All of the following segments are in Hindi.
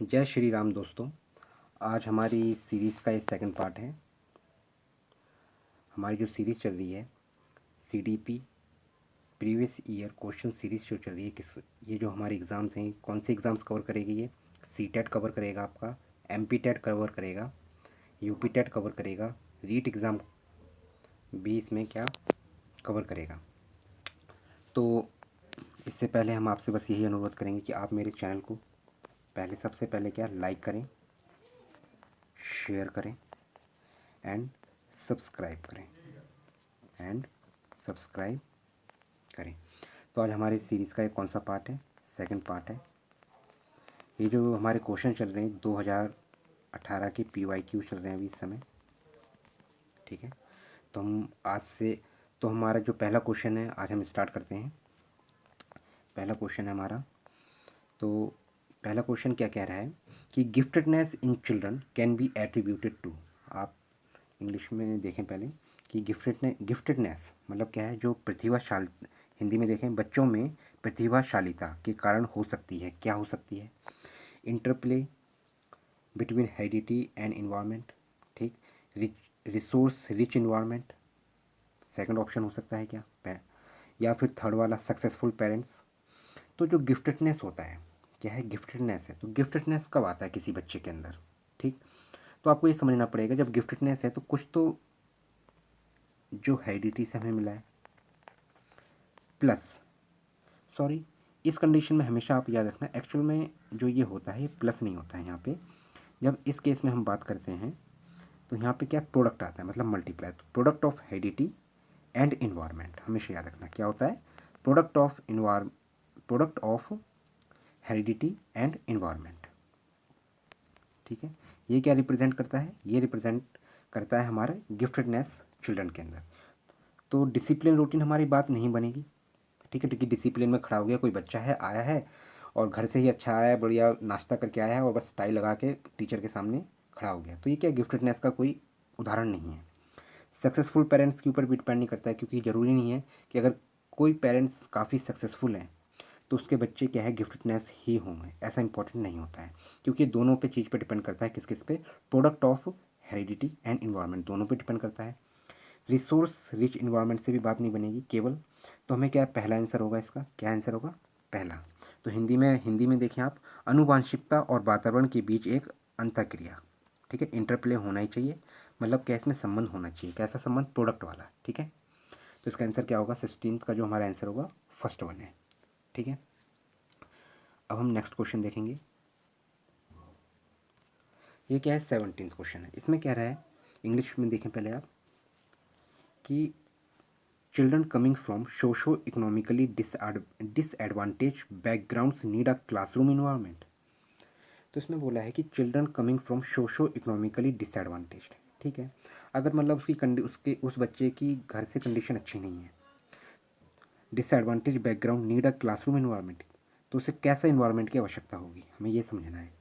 जय श्री राम दोस्तों। आज हमारी सीरीज़ का ये सेकंड पार्ट है। हमारी जो सीरीज़ चल रही है CDP previous year question series जो चल रही है ये जो हमारे एग्ज़ाम्स हैं, कौन से एग्ज़ाम्स कवर करेगी ये? सीटेट कवर करेगा, आपका एमपी टेट कवर करेगा, यूपी टेट कवर करेगा, रीट एग्ज़ाम भी इसमें क्या कवर करेगा। तो इससे पहले हम आपसे बस यही अनुरोध करेंगे कि आप मेरे चैनल को सबसे पहले क्या लाइक करें, शेयर करें एंड सब्सक्राइब करें। तो आज हमारी सीरीज़ का ये कौन सा पार्ट है? सेकंड पार्ट है। ये जो हमारे क्वेश्चन चल रहे हैं 2018 के PYQ चल रहे हैं अभी इस समय, ठीक है। तो हम आज से हमारा जो पहला क्वेश्चन है आज हम स्टार्ट करते हैं। पहला क्वेश्चन है हमारा। तो पहला क्वेश्चन क्या कह रहा है कि giftedness in children can be attributed to. आप इंग्लिश में देखें पहले कि गिफ्टेडनेस मतलब क्या है? जो प्रतिभाशाल, हिंदी में देखें बच्चों में प्रतिभाशालिता के कारण हो सकती है। क्या हो सकती है? Interplay between heredity and environment, ठीक। Resource rich environment, second option हो सकता है क्या? या फिर थर्ड वाला सक्सेसफुल पेरेंट्स। तो जो गिफ्टेडनेस होता है, क्या है? गिफ्टेडनेस है। तो गिफ्टेडनेस कब आता है किसी बच्चे के अंदर? ठीक। तो आपको ये समझना पड़ेगा, जब गिफ्टेडनेस है तो कुछ तो जो हेरिडिटी से हमें मिला है प्लस, सॉरी, इस कंडीशन में हमेशा आप याद रखना एक्चुअल में जो ये होता है ये प्लस नहीं होता है यहाँ पे। जब इस केस में हम बात करते हैं तो यहाँ पे क्या प्रोडक्ट आता है, मतलब मल्टीप्लाई। तो product of heredity and environment हमेशा याद रखना क्या होता है? Product of heredity and environment, ठीक है। ये क्या रिप्रेजेंट करता है? ये रिप्रेजेंट करता है हमारे गिफ्टेडनेस चिल्ड्रन के अंदर। तो डिसिप्लिन रूटीन हमारी बात नहीं बनेगी, ठीक है। क्योंकि डिसिप्लिन में खड़ा हो गया कोई बच्चा है, आया है और घर से ही अच्छा आया है, बढ़िया नाश्ता करके आया है और बस टाई लगा के टीचर के सामने खड़ा हो गया, तो ये क्या गिफ्टेडनेस का कोई उदाहरण नहीं है। सक्सेसफुल पेरेंट्स के ऊपर भी डिपेंड नहीं करता है, क्योंकि ज़रूरी नहीं है कि अगर कोई पेरेंट्स काफ़ी सक्सेसफुल हैं तो उसके बच्चे क्या है गिफ्टेडनेस ही होंगे, ऐसा इंपॉर्टेंट नहीं होता है। क्योंकि दोनों पे चीज़ पे डिपेंड करता है, किस किस पे? Product of heredity and environment, दोनों पे डिपेंड करता है। रिसोर्स रिच इन्वायरमेंट से भी बात नहीं बनेगी केवल। तो हमें क्या पहला आंसर होगा इसका? क्या आंसर होगा? पहला। तो हिंदी में देखें आप, अनुवांशिकता और वातावरण के बीच एक अंतःक्रिया, ठीक है, इंटरप्ले होना ही चाहिए। मतलब क्या इसमें संबंध होना चाहिए? कैसा संबंध? प्रोडक्ट वाला, ठीक है। तो इसका आंसर क्या होगा? 16 का जो हमारा आंसर होगा फर्स्ट वन है, ठीक है। अब हम नेक्स्ट क्वेश्चन देखेंगे। ये क्या है? 17 क्वेश्चन है। इसमें क्या रहा है? इंग्लिश में देखें पहले आप कि children coming from socio economically disadvantage backgrounds need a classroom environment. तो इसमें बोला है कि children coming from socio economically disadvantaged, ठीक है। अगर मतलब उसके उस बच्चे की घर से कंडीशन अच्छी नहीं है, disadvantage background need a classroom environment, तो उसे कैसा इन्वायरमेंट की आवश्यकता होगी, हमें ये समझना है।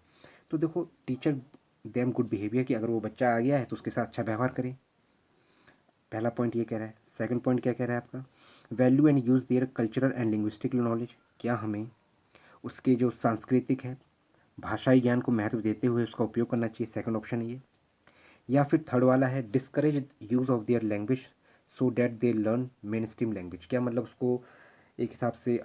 तो देखो, टीचर देम गुड बिहेवियर, कि अगर वो बच्चा आ गया है तो उसके साथ अच्छा व्यवहार करें, पहला पॉइंट ये कह रहा है। सेकंड पॉइंट क्या कह रहा है आपका? Value and use their cultural and linguistic knowledge, क्या हमें उसके जो सांस्कृतिक है भाषाई ज्ञान को महत्व देते हुए उसका उपयोग करना चाहिए, सेकंड ऑप्शन है ये। या फिर थर्ड वाला है discourage use of their language so that they learn main stream language, क्या मतलब उसको एक हिसाब से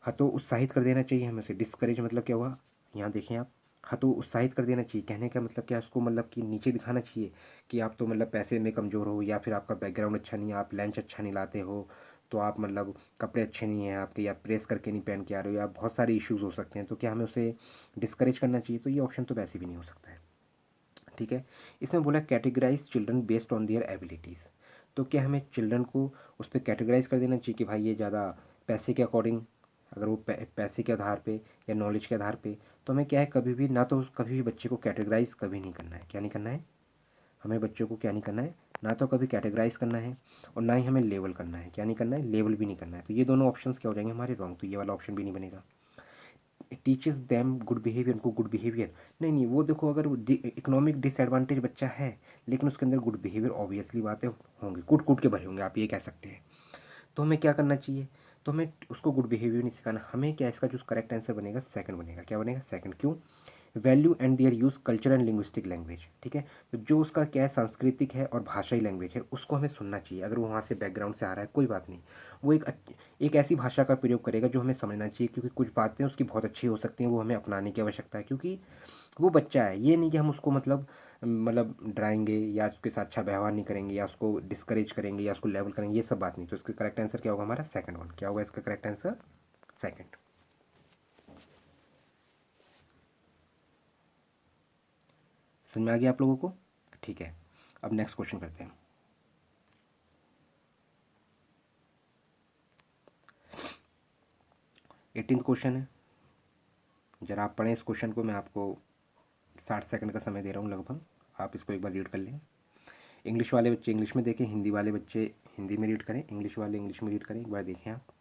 हतो उत्साहित कर देना चाहिए हमें उसे। डिस्करेज मतलब क्या हुआ? यहाँ देखें आप, हतो उत्साहित कर देना चाहिए, कहने का मतलब क्या? उसको मतलब कि नीचे दिखाना चाहिए कि आप तो मतलब पैसे में कमज़ोर हो, या फिर आपका बैकग्राउंड अच्छा नहीं है, आप लंच अच्छा नहीं लाते हो, तो आप मतलब कपड़े अच्छे नहीं हैं आपके, या प्रेस करके नहीं पहन के आ रहे हो, या बहुत सारे इश्यूज़ हो सकते हैं, तो क्या हमें उसे डिस्करेज करना चाहिए? तो ये ऑप्शन तो वैसे भी नहीं हो सकता है, ठीक है। इसमें बोला categorize children based on their abilities, तो क्या हमें चिल्ड्रन को उस पर कैटेगराइज कर देना चाहिए कि भाई ये ज़्यादा पैसे के अकॉर्डिंग, अगर वो पैसे के आधार पे या नॉलेज के आधार पे, तो हमें क्या है कभी भी ना, तो कभी भी बच्चे को कैटेगराइज कभी नहीं करना है। क्या नहीं करना है? हमें बच्चों को क्या नहीं करना है? ना तो कभी कैटेगराइज करना है और ना ही हमें लेवल करना है। क्या नहीं करना है? लेवल भी नहीं करना है। तो ये दोनों ऑप्शंस क्या हो जाएंगे हमारे? रॉन्ग। तो ये वाला ऑप्शन भी नहीं बनेगा। टीचेस देम गुड बिहेवियर, उनको गुड बिहेवियर, नहीं नहीं, वो देखो अगर इकोनॉमिक डिसएडवांटेज बच्चा है लेकिन उसके अंदर गुड बिहेवियर ऑब्वियसली बातें होंगे, कूट कूट के भरे होंगे, आप ये कह सकते हैं। तो हमें क्या करना चाहिए? तो हमें उसको गुड बिहेवियर नहीं सिखाना, हमें क्या इसका जो करेक्ट आंसर बनेगा सेकंड बनेगा। क्या बनेगा? सेकंड। क्यों? Value and there use culture and linguistic language. ठीक है, तो जो उसका क्या है सांस्कृतिक है और भाषाई लैंग्वेज है उसको हमें सुनना चाहिए। अगर वो वहाँ से बैकग्राउंड से आ रहा है कोई बात नहीं, वो एक ऐसी भाषा का प्रयोग करेगा जो हमें समझना चाहिए, क्योंकि कुछ बातें उसकी बहुत अच्छी हो सकती हैं, वो हमें अपनाने की आवश्यकता है, क्योंकि वो बच्चा है। ये नहीं कि हम उसको मतलब डराएंगे या उसके साथ अच्छा व्यवहार नहीं करेंगे या उसको डिस्करेज करेंगे या उसको लेवल करेंगे, ये सब बात नहीं। तो इसका करेक्ट आंसर क्या होगा? हमारा सेकंड वन। क्या होगा इसका करेक्ट आंसर? सेकंड। समझ में आ गया आप लोगों को? ठीक है, अब नेक्स्ट क्वेश्चन करते हैं। 18th क्वेश्चन है, जरा आप पढ़ें इस क्वेश्चन को। मैं आपको 60 सेकंड का समय दे रहा हूँ लगभग, आप इसको एक बार रीड कर लें। इंग्लिश वाले बच्चे इंग्लिश में देखें, हिंदी वाले बच्चे हिंदी में रीड करें, इंग्लिश वाले इंग्लिश में रीड करें। एक बार देखें आप।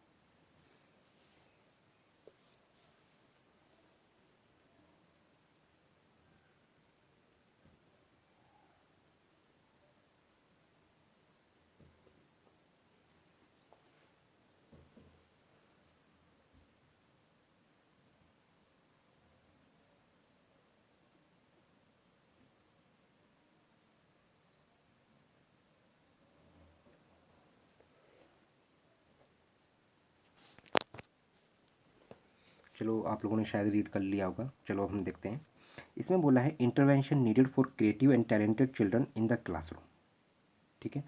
चलो आप लोगों ने शायद रीड कर लिया होगा, चलो अब हम देखते हैं। इसमें बोला है intervention needed for creative and talented children in the classroom. ठीक है,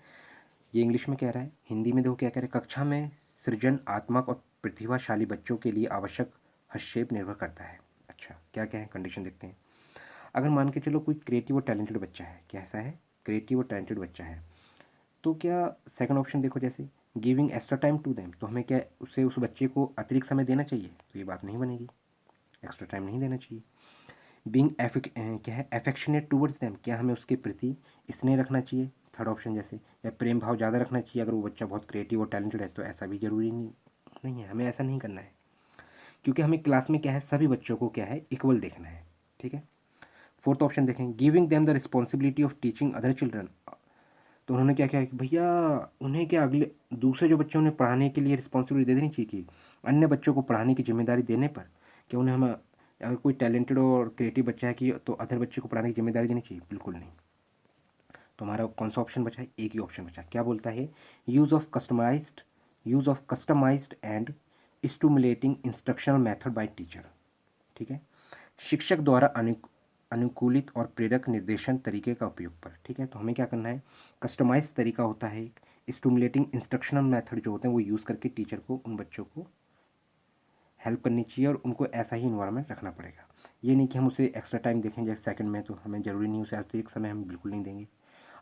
ये इंग्लिश में कह रहा है। हिंदी में देखो क्या कह रहा है, कक्षा में सृजनात्मक और प्रतिभाशाली बच्चों के लिए आवश्यक हस्तक्षेप निर्भर करता है। अच्छा, क्या क्या है कंडीशन देखते हैं। अगर मान के चलो कोई क्रिएटिव और टैलेंटेड बच्चा है, कैसा है? क्रिएटिव और टैलेंटेड बच्चा है, तो क्या सेकंड ऑप्शन देखो, जैसे giving extra time to them, तो हमें क्या उसे उस बच्चे को अतिरिक्त समय देना चाहिए? तो ये बात नहीं बनेगी, एक्स्ट्रा टाइम नहीं देना चाहिए। बीइंग क्या है अफेक्शनेट टूवर्ड्स देम, क्या हमें उसके प्रति स्नेह रखना चाहिए? थर्ड ऑप्शन जैसे, या प्रेम भाव ज़्यादा रखना चाहिए अगर वो बच्चा बहुत क्रिएटिव और टैलेंटेड है? तो ऐसा भी ज़रूरी नहीं है, हमें ऐसा नहीं करना है, क्योंकि हमें क्लास में क्या है सभी बच्चों को क्या है इक्वल देखना है। ठीक है, फोर्थ ऑप्शन देखें, giving them the responsibility of teaching other children, तो उन्होंने क्या किया कि भैया उन्हें क्या अगले दूसरे जो बच्चों ने पढ़ाने के लिए रिस्पॉन्सिबिलिटी दे देनी चाहिए कि अन्य बच्चों को पढ़ाने की जिम्मेदारी देने पर, कि उन्हें हम अगर कोई टैलेंटेड और क्रिएटिव बच्चा है कि तो अदर बच्चे को पढ़ाने की जिम्मेदारी देनी चाहिए? बिल्कुल नहीं। तो हमारा कौन सा ऑप्शन बचा है? एक ही ऑप्शन बचा। क्या बोलता है? Use of customized and stimulating instructional method by teacher. ठीक है, शिक्षक द्वारा अनुकूलित और प्रेरक निर्देशन तरीके का उपयोग पर। ठीक है, तो हमें क्या करना है, कस्टमाइज्ड तरीका होता है एक, स्टिमुलेटिंग इंस्ट्रक्शनल मेथड जो होते हैं वो यूज़ करके टीचर को उन बच्चों को हेल्प करनी चाहिए और उनको ऐसा ही इन्वायरमेंट रखना पड़ेगा। ये नहीं कि हम उसे एक्स्ट्रा टाइम देखें जैसे सेकंड में, तो हमें ज़रूरी नहीं उसे अतिरिक्त समय हम बिल्कुल नहीं देंगे।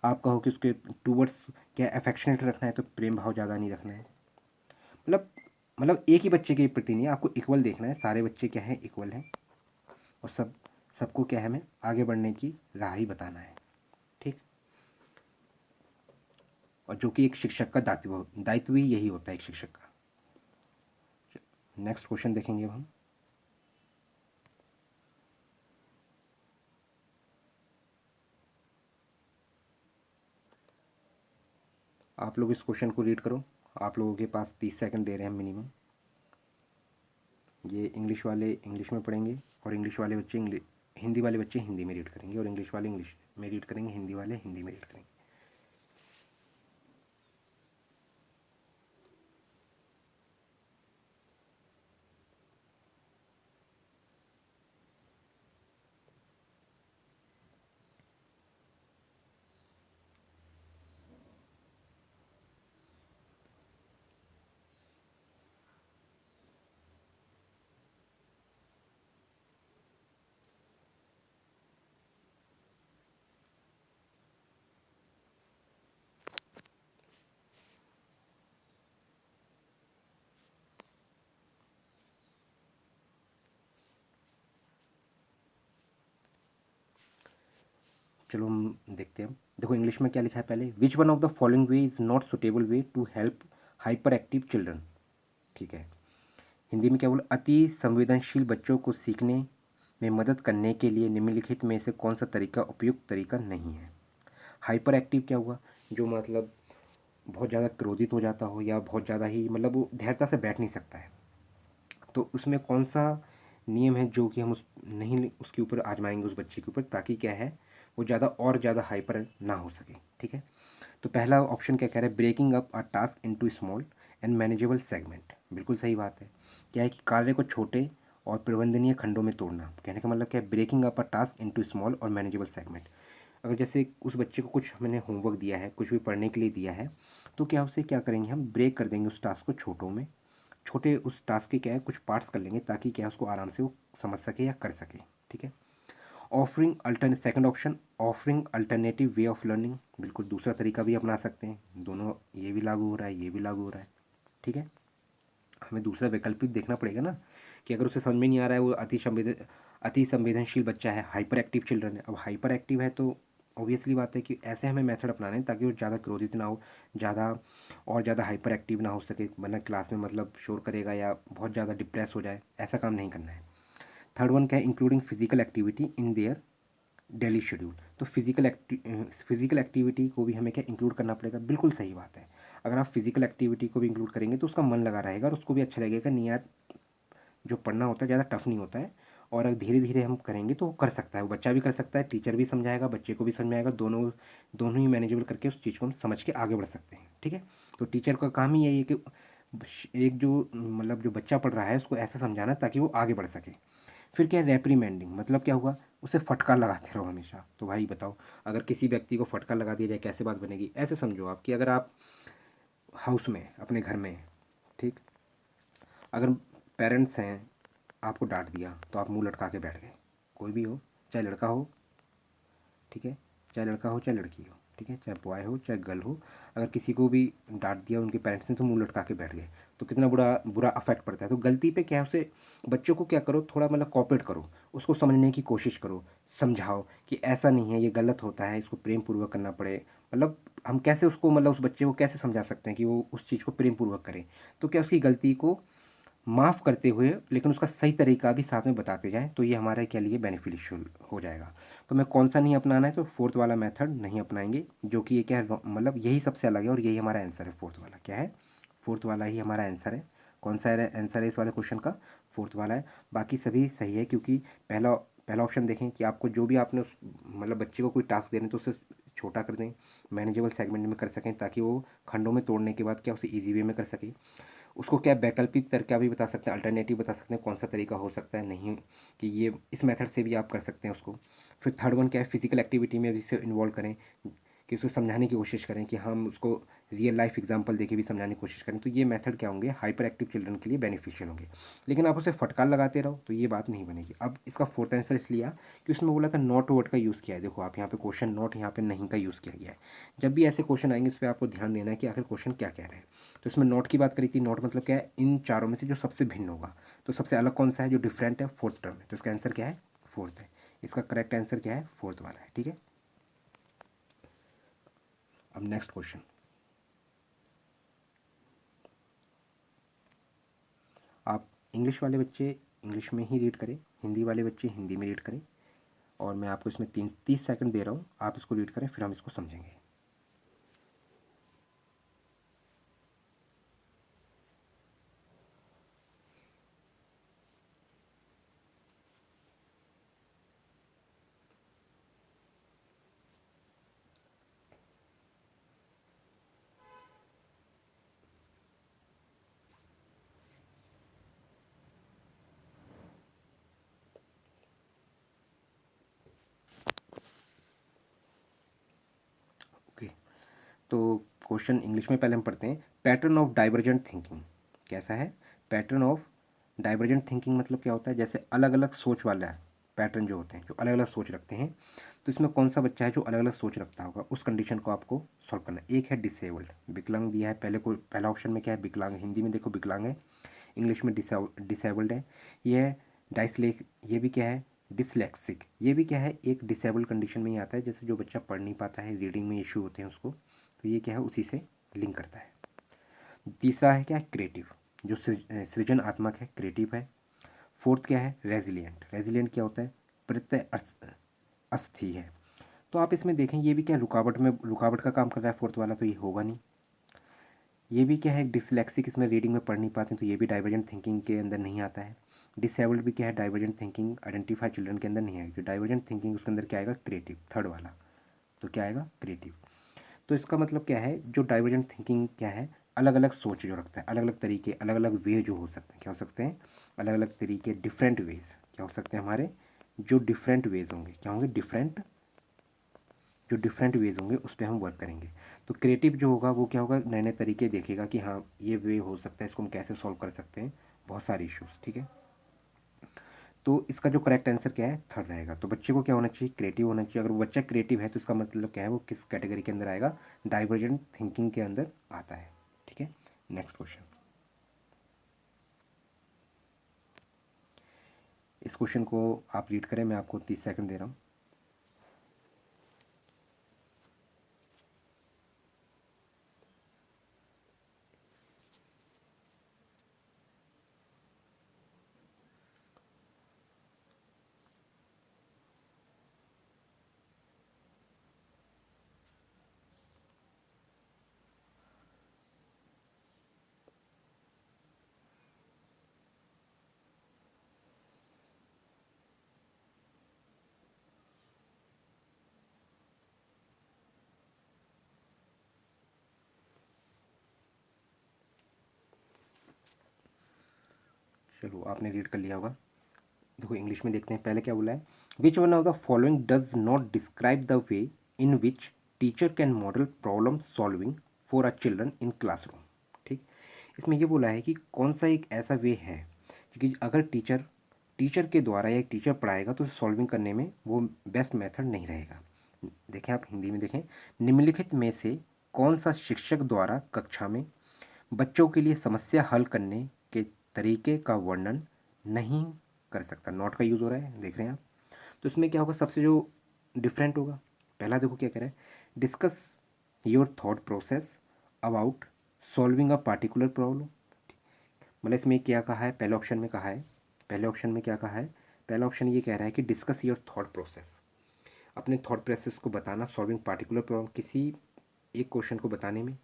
आप कहो कि उसके टूवर्ड्स क्या अफेक्शनेट रखना है, तो प्रेम भाव ज़्यादा नहीं रखना है। मतलब एक ही बच्चे के प्रति नहीं, आपको इक्वल देखना है, सारे बच्चे क्या है इक्वल हैं और सबको क्या है हमें आगे बढ़ने की राह ही बताना है। ठीक, और जो कि एक शिक्षक का दायित्व ही यही होता है एक शिक्षक का। नेक्स्ट क्वेश्चन देखेंगे अब हम। आप लोग इस क्वेश्चन को रीड करो, आप लोगों के पास 30 सेकंड दे रहे हैं मिनिमम। ये इंग्लिश वाले इंग्लिश में पढ़ेंगे और इंग्लिश वाले बच्चे हिंदी वाले बच्चे हिंदी में रीड करेंगे और इंग्लिश वाले इंग्लिश में रीड करेंगे, हिंदी वाले हिंदी में रीड करेंगे। चलो हम देखते हैं। देखो इंग्लिश में क्या लिखा है पहले, which one of the following way is not suitable way to help hyper active children. ठीक है, हिंदी में क्या बोला, अति संवेदनशील बच्चों को सीखने में मदद करने के लिए निम्नलिखित में से कौन सा तरीका उपयुक्त तरीका नहीं है? हाइपर एक्टिव क्या हुआ, जो मतलब बहुत ज़्यादा क्रोधित हो जाता हो या बहुत ज़्यादा ही मतलब वो धैर्यता से बैठ नहीं सकता है, तो उसमें कौन सा नियम है जो कि हम उस नहीं उसके ऊपर आजमाएंगे उस बच्चे के ऊपर, ताकि क्या है वो ज़्यादा और ज़्यादा हाइपर ना हो सके। ठीक है, तो पहला ऑप्शन क्या कह रहा है, breaking up a task into small and manageable segment. बिल्कुल सही बात है। क्या है कि कार्य को छोटे और प्रबंधनीय खंडों में तोड़ना। कहने का मतलब क्या है, breaking up a task into small और मैनेजेबल सेगमेंट। अगर जैसे उस बच्चे को कुछ मैंने होमवर्क दिया है, कुछ भी पढ़ने के लिए दिया है, तो क्या उसे क्या करेंगे, हम ब्रेक कर देंगे उस टास्क को छोटों में, छोटे उस टास्क के क्या है कुछ पार्ट्स कर लेंगे, ताकि क्या है उसको आराम से वो समझ सके या कर सके। ठीक है, offering alternate second option, offering alternative way of learning. बिल्कुल दूसरा तरीका भी अपना सकते हैं, दोनों ये भी लागू हो रहा है, ये भी लागू हो रहा है। ठीक है, हमें दूसरा वैकल्पिक देखना पड़ेगा ना, कि अगर उसे समझ में नहीं आ रहा है, वो अति संवेदनशील बच्चा है, हाइपर एक्टिव चिल्ड्रन है। अब हाइपर एक्टिव है तो ऑब्वियसली बात है कि ऐसे हमें मेथड अपनाने हैं ताकि वो ज़्यादा क्रोधित ना हो, ज़्यादा और ज़्यादा हाइपर एक्टिव ना हो सके, वरना क्लास में मतलब शोर करेगा या बहुत ज़्यादा डिप्रेस हो जाए, ऐसा काम नहीं करना है। थर्ड वन क्या है, including physical activity in their daily schedule. तो फिजिकल एक्टिविटी को भी हमें क्या इंक्लूड करना पड़ेगा। बिल्कुल सही बात है, अगर आप फिजिकल एक्टिविटी को भी इंक्लूड करेंगे तो उसका मन लगा रहेगा और उसको भी अच्छा लगेगा, नहीं यार जो पढ़ना होता है ज़्यादा टफ नहीं होता है, और अगर धीरे धीरे हम करेंगे तो वो कर सकता है, वो बच्चा भी कर सकता है, टीचर भी समझाएगा, बच्चे को भी समझ में आएगा, दोनों दोनों ही मैनेजेबल करके उस चीज़ को हम समझ के आगे बढ़ सकते हैं। ठीक है, तो टीचर का काम ही यही है कि एक जो मतलब जो बच्चा पढ़ रहा है उसको ऐसा समझाना ताकि वो आगे बढ़ सके। फिर क्या है, रेप्रीमेंडिंग, मतलब क्या हुआ, उसे फटकार लगाते रहो हमेशा। तो भाई बताओ, अगर किसी व्यक्ति को फटकार लगा दिया जाए कैसे बात बनेगी। ऐसे समझो आप कि अगर आप हाउस में अपने घर में, ठीक, अगर पेरेंट्स हैं, आपको डांट दिया तो आप मुंह लटका के बैठ गए, कोई भी हो, चाहे लड़का हो, ठीक है, चाहे लड़का हो चाहे लड़की हो, ठीक है, चाहे बॉय हो चाहे गर्ल हो, अगर किसी को भी डांट दिया उनके पेरेंट्स ने तो मुंह लटका के बैठ गए, तो कितना बुरा बुरा अफेक्ट पड़ता है। तो गलती पे क्या है, उसे बच्चों को क्या करो, थोड़ा मतलब कॉपरेट करो, उसको समझने की कोशिश करो, समझाओ कि ऐसा नहीं है, ये गलत होता है, इसको प्रेम पूर्वक करना पड़े। मतलब हम कैसे उसको मतलब उस बच्चे को कैसे समझा सकते हैं कि वो उस चीज़ को प्रेम पूर्वक करे, तो क्या उसकी गलती को माफ़ करते हुए लेकिन उसका सही तरीका भी साथ में बताते जाएँ, तो ये हमारे क्या लिए बेनिफिशियल हो जाएगा। तो हमें कौन सा नहीं अपनाना है, तो फोर्थ वाला मेथड नहीं अपनाएंगे, जो कि ये क्या है मतलब यही सबसे अलग है और यही हमारा आंसर है। फोर्थ वाला क्या है, फोर्थ वाला ही हमारा आंसर है। कौन सा आंसर है इस वाले क्वेश्चन का, फोर्थ वाला है। बाकी सभी सही है, क्योंकि पहला पहला ऑप्शन देखें कि आपको जो भी आपने उस मतलब बच्चे को कोई टास्क दे रहे हैं तो उसे छोटा कर दें, मैनेजेबल सेगमेंट में कर सकें, ताकि वो खंडों में तोड़ने के बाद क्या उसे ईजी वे में कर सके। उसको क्या वैकल्पिक तरीका भी बता सकते हैं, अल्टरनेटिव बता सकते हैं कौन सा तरीका हो सकता है, नहीं कि ये इस मेथड से भी आप कर सकते हैं उसको। फिर थर्ड वन क्या है, फिजिकल एक्टिविटी में भी इसे इन्वॉल्व करें, कि उसको समझाने की कोशिश करें, कि हम उसको रियल लाइफ एग्जांपल देके भी समझाने की कोशिश करें। तो ये मेथड क्या होंगे, हाइपर एक्टिव चिल्ड्रन के लिए बेनिफिशियल होंगे। लेकिन आप उसे फटकार लगाते रहो तो ये बात नहीं बनेगी। अब इसका फोर्थ आंसर इसलिए कि उसमें बोला था नॉट वर्ड का यूज़ किया है। देखो आप यहाँ पे क्वेश्चन नॉट, यहाँ पे नहीं का यूज़ किया गया है। जब भी ऐसे क्वेश्चन आएंगे इस पर आपको ध्यान देना है कि आखिर क्वेश्चन क्या कह रहे हैं। तो इसमें नॉट की बात करी थी, नॉट मतलब क्या है, इन चारों में से जो सबसे भिन्न होगा। तो सबसे अलग कौन सा है, जो डिफरेंट है, फोर्थ टर्म है, तो इसका आंसर क्या है, फोर्थ है। इसका करेक्ट आंसर क्या है, फोर्थ वाला है। ठीक है, अब नेक्स्ट क्वेश्चन, आप इंग्लिश वाले बच्चे इंग्लिश में ही रीड करें, हिंदी वाले बच्चे हिंदी में रीड करें, और मैं आपको इसमें 30 सेकंड दे रहा हूँ, आप इसको रीड करें, फिर हम इसको समझेंगे। ओके, तो क्वेश्चन इंग्लिश में पहले हम पढ़ते हैं। पैटर्न ऑफ डाइवर्जेंट थिंकिंग कैसा है, पैटर्न ऑफ डाइवर्जेंट थिंकिंग मतलब क्या होता है, जैसे अलग अलग सोच वाला पैटर्न जो होते हैं, जो अलग अलग सोच रखते हैं, तो इसमें कौन सा बच्चा है जो अलग अलग सोच रखता होगा, उस कंडीशन को आपको सॉल्व करना है। एक है डिसेबल्ड, विकलांग दिया है, पहले को पहला ऑप्शन में क्या है, विकलांग, हिंदी में देखो विकलांग है, इंग्लिश में डिसेबल्ड है। ये है डाइसलेक, ये भी क्या है, डिसलेक्सिक, ये भी क्या है, एक डिसेबल्ड कंडीशन में ही आता है, जैसे जो बच्चा पढ़ नहीं पाता है, रीडिंग में इशू होते हैं उसको, तो ये क्या है, उसी से लिंक करता है। तीसरा है क्या है, क्रिएटिव, जो सृजनात्मक है, क्रिएटिव है। फोर्थ क्या है, रेजिलियंट, रेजिलियंट क्या होता है, प्रत्यय अस्थि है। तो आप इसमें देखें ये भी क्या रुकावट में रुकावट का काम कर रहा है फोर्थ वाला, तो ये होगा नहीं। ये भी क्या है, डिसलेक्सिक, इसमें रीडिंग में पढ़ नहीं पाते तो ये भी डाइवर्जेंट थिंकिंग के अंदर नहीं आता है। डिसेबल्ड भी क्या है, डाइवर्जेंट थिंकिंग आइडेंटिफाई चिल्ड्रन के अंदर नहीं आएगी। जो डाइवर्जेंट थिंकिंग उसके अंदर क्या आएगा, क्रिएटिव, थर्ड वाला, तो क्या आएगा, क्रिएटिव। तो इसका मतलब क्या है, जो डाइवर्जेंट थिंकिंग क्या है, अलग अलग सोच जो रखता है, अलग अलग तरीके, अलग अलग वे जो हो सकते हैं, क्या हो सकते हैं, अलग अलग तरीके, डिफरेंट वेज क्या हो सकते हैं हमारे, जो डिफरेंट वेज होंगे, क्या होंगे, डिफरेंट, जो डिफरेंट वेज होंगे उस पर हम वर्क करेंगे। तो क्रिएटिव जो होगा वो क्या होगा, नए नए तरीके देखेगा कि हाँ ये वे हो सकता है, इसको हम कैसे सॉल्व कर सकते हैं, बहुत सारे इश्यूज़, ठीक है। तो इसका जो करेक्ट आंसर क्या है, थर्ड रहेगा। तो बच्चे को क्या होना चाहिए, क्रिएटिव होना चाहिए। अगर वो बच्चा क्रिएटिव है तो इसका मतलब क्या है, वो किस कैटेगरी के अंदर आएगा, डाइवर्जेंट थिंकिंग के अंदर आता है, ठीक है। नेक्स्ट क्वेश्चन, इस क्वेश्चन को आप रीड करें, मैं आपको 30 सेकंड दे रहा हूँ। चलो आपने रीड कर लिया होगा। देखो इंग्लिश में देखते हैं, पहले क्या बोला है, विच one of the following does not describe the way in which teacher can model problem solving for a children in classroom. ठीक, इसमें ये बोला है कि कौन सा एक ऐसा वे है कि अगर टीचर टीचर के द्वारा या एक टीचर पढ़ाएगा तो सॉल्विंग करने में वो बेस्ट मेथड नहीं रहेगा। देखें, आप हिंदी में देखें, निम्नलिखित में से कौन सा शिक्षक द्वारा कक्षा में बच्चों के लिए समस्या हल करने के तरीके का वर्णन नहीं कर सकता। नॉट का यूज़ हो रहा है, देख रहे हैं आप। तो इसमें क्या होगा, सबसे जो डिफरेंट होगा, पहला देखो क्या कह रहा है, discuss your thought process about solving a particular problem. मतलब इसमें क्या कहा है, पहले ऑप्शन में कहा है, पहले ऑप्शन में क्या कहा है, पहला ऑप्शन ये कह रहा है कि डिस्कस योर थॉट प्रोसेस, अपने थॉट प्रोसेस को बताना, सॉल्विंग पार्टिकुलर प्रॉब्लम, किसी एक क्वेश्चन को बताने में।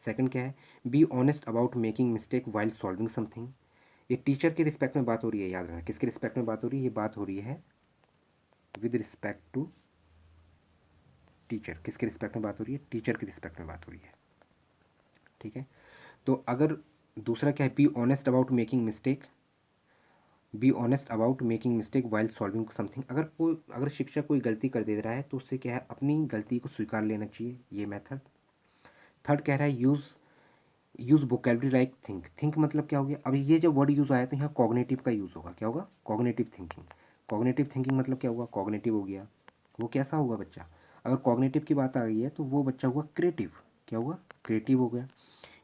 सेकंड क्या है, be honest about making mistake while solving something. ये टीचर के रिस्पेक्ट में बात हो रही है, याद रखना किसके रिस्पेक्ट में बात हो रही है, ये बात हो रही है विद रिस्पेक्ट टू टीचर। किसके रिस्पेक्ट में बात हो रही है, टीचर के रिस्पेक्ट में बात हो रही है, ठीक है। तो अगर दूसरा क्या है, be honest about making mistake, be honest about making mistake while solving something. अगर शिक्षक कोई गलती कर दे रहा है तो उससे क्या है, अपनी गलती को स्वीकार लेना चाहिए, ये मेथड। थर्ड कह रहा है, use vocabulary like think. Think मतलब क्या हो गया, अभी ये जब वर्ड यूज़ आया तो यहाँ कॉग्निटिव का यूज़ होगा, क्या होगा, कॉग्निटिव थिंकिंग। कॉग्निटिव थिंकिंग मतलब क्या हुआ, कॉग्निटिव हो गया, वो कैसा होगा बच्चा, अगर कॉग्निटिव की बात आ गई है तो वो बच्चा हुआ क्रिएटिव, क्या हुआ, क्रिएटिव हो गया।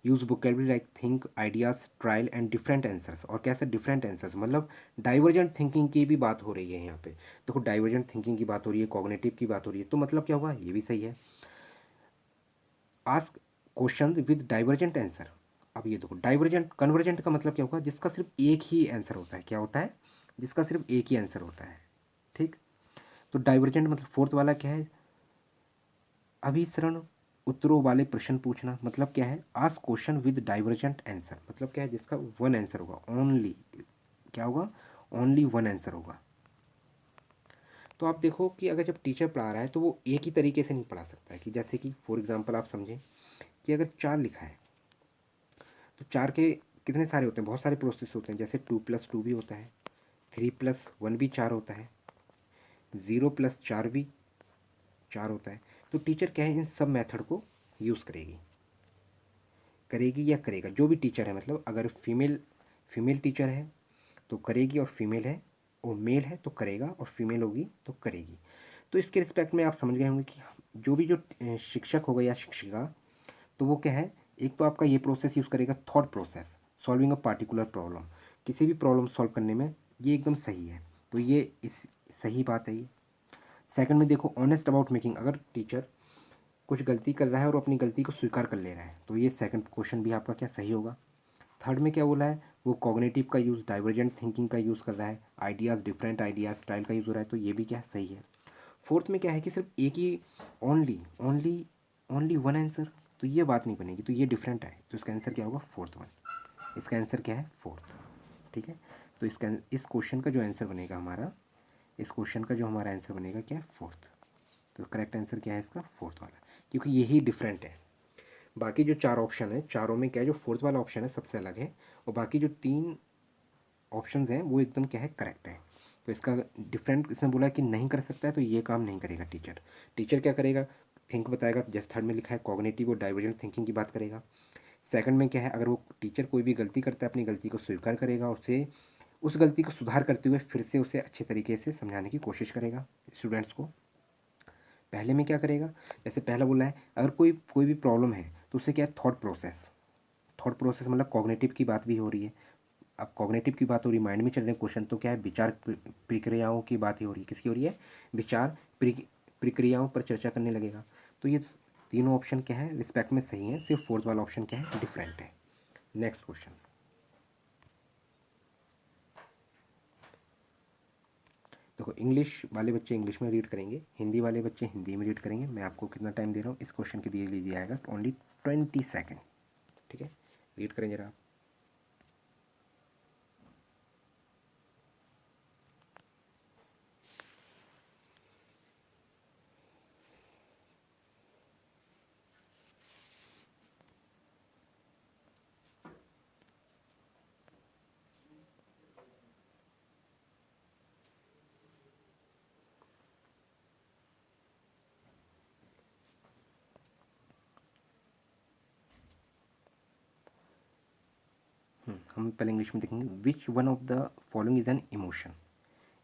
Use vocabulary like think, ideas, trial and different answers. और कैसे डिफरेंट आंसर्स, मतलब डाइवर्जेंट थिंकिंग की भी बात हो रही है यहाँ पे। देखो डाइवर्जेंट थिंकिंग की बात हो रही है, कॉग्निटिव की बात हो रही है, तो मतलब क्या हुआ, ये भी सही है। Ask question with divergent answer. अब ये देखो, डाइवर्जेंट कन्वर्जेंट का मतलब क्या होगा, जिसका सिर्फ एक ही आंसर होता है, क्या होता है, जिसका सिर्फ एक ही आंसर होता है, ठीक। तो डाइवर्जेंट मतलब फोर्थ वाला क्या है, अभिसरण उत्तरों वाले प्रश्न पूछना। मतलब क्या है, ask question with divergent answer, मतलब क्या है, जिसका वन आंसर होगा, ओनली क्या होगा, ओनली वन आंसर होगा। तो आप देखो कि अगर जब टीचर पढ़ा रहा है तो वो एक ही तरीके से नहीं पढ़ा सकता है, कि जैसे कि फॉर एग्जांपल आप समझें कि अगर 4 लिखा है तो 4 के कितने सारे होते हैं, बहुत सारे प्रोसेस होते हैं, जैसे 2+2 भी होता है, 3+1 भी 4 होता है, 0+4 भी 4 होता है। तो टीचर क्या है, इन सब मेथड को यूज़ करेगी, करेगी या करेगा, जो भी टीचर है, मतलब अगर फीमेल टीचर है तो करेगी, और फीमेल है और मेल है तो करेगा, और फीमेल होगी तो करेगी। तो इसके रिस्पेक्ट में आप समझ गए होंगे कि जो भी जो शिक्षक होगा या शिक्षिका, तो वो क्या है, एक तो आपका ये प्रोसेस यूज़ करेगा, thought process, solving a particular problem, किसी भी प्रॉब्लम सॉल्व करने में ये एकदम सही है। तो ये इस सही बात है ये। सेकंड में देखो, ऑनेस्ट अबाउट मेकिंग, अगर टीचर कुछ गलती कर रहा है और अपनी गलती को स्वीकार कर ले रहा है तो ये सेकंड क्वेश्चन भी आपका क्या सही होगा। थर्ड में क्या बोला है, वो कॉग्निटिव का यूज़, डाइवर्जेंट थिंकिंग का यूज़ कर रहा है, आइडियाज़, डिफरेंट आइडियाज़, स्टाइल का यूज़ हो रहा है, तो ये भी क्या सही है। फोर्थ में क्या है कि सिर्फ एक ही, only only only one answer, तो ये बात नहीं बनेगी, तो ये डिफरेंट है, तो इसका आंसर क्या होगा? Fourth one. इसका आंसर क्या है? फोर्थ। ठीक है, तो इस क्वेश्चन का जो आंसर बनेगा हमारा, इस क्वेश्चन का जो हमारा आंसर बनेगा क्या है? फोर्थ। तो करेक्ट आंसर क्या है इसका? फोर्थ वाला, क्योंकि यही डिफरेंट है। बाकी जो चार ऑप्शन है, चारों में क्या है, जो फोर्थ वाला ऑप्शन है सबसे अलग है, और बाकी जो तीन ऑप्शंस हैं वो एकदम क्या है? करेक्ट है। तो इसका डिफरेंट इसने बोला कि नहीं कर सकता है, तो ये काम नहीं करेगा टीचर। टीचर क्या करेगा? थिंक बताएगा, जैसे थर्ड में लिखा है कॉग्निटिव और डाइवर्जेंट थिंकिंग की बात करेगा। सेकंड में क्या है? अगर वो टीचर कोई भी गलती करता है, अपनी गलती को स्वीकार करेगा, उसे उस गलती को सुधार करते हुए फिर से उसे अच्छे तरीके से समझाने की कोशिश करेगा स्टूडेंट्स को। पहले में क्या करेगा? जैसे पहला बोला है, अगर कोई कोई भी प्रॉब्लम है तो उससे क्या है? थॉट प्रोसेस मतलब कॉग्निटिव की बात भी हो रही है। अब कॉग्निटिव की बात हो रही है, माइंड में चल रहे क्वेश्चन, तो क्या है? विचार प्रक्रियाओं की बात ही हो रही है। किसकी हो रही है? विचार प्रक्रियाओं पर चर्चा करने लगेगा। तो ये तीनों ऑप्शन क्या है? रिस्पेक्ट में सही है, सिर्फ फोर्थ वाला ऑप्शन क्या है? डिफरेंट है। Next question. देखो, इंग्लिश वाले बच्चे इंग्लिश में रीड करेंगे, हिंदी वाले बच्चे हिंदी में रीड करेंगे। मैं आपको कितना टाइम दे रहा हूँ इस क्वेश्चन के लिए? लीजिए आएगा ओनली 20 सेकेंड। ठीक है, रीड करें जरा आप। हम पहले इंग्लिश में देखेंगे। विच one of the following is an emotion.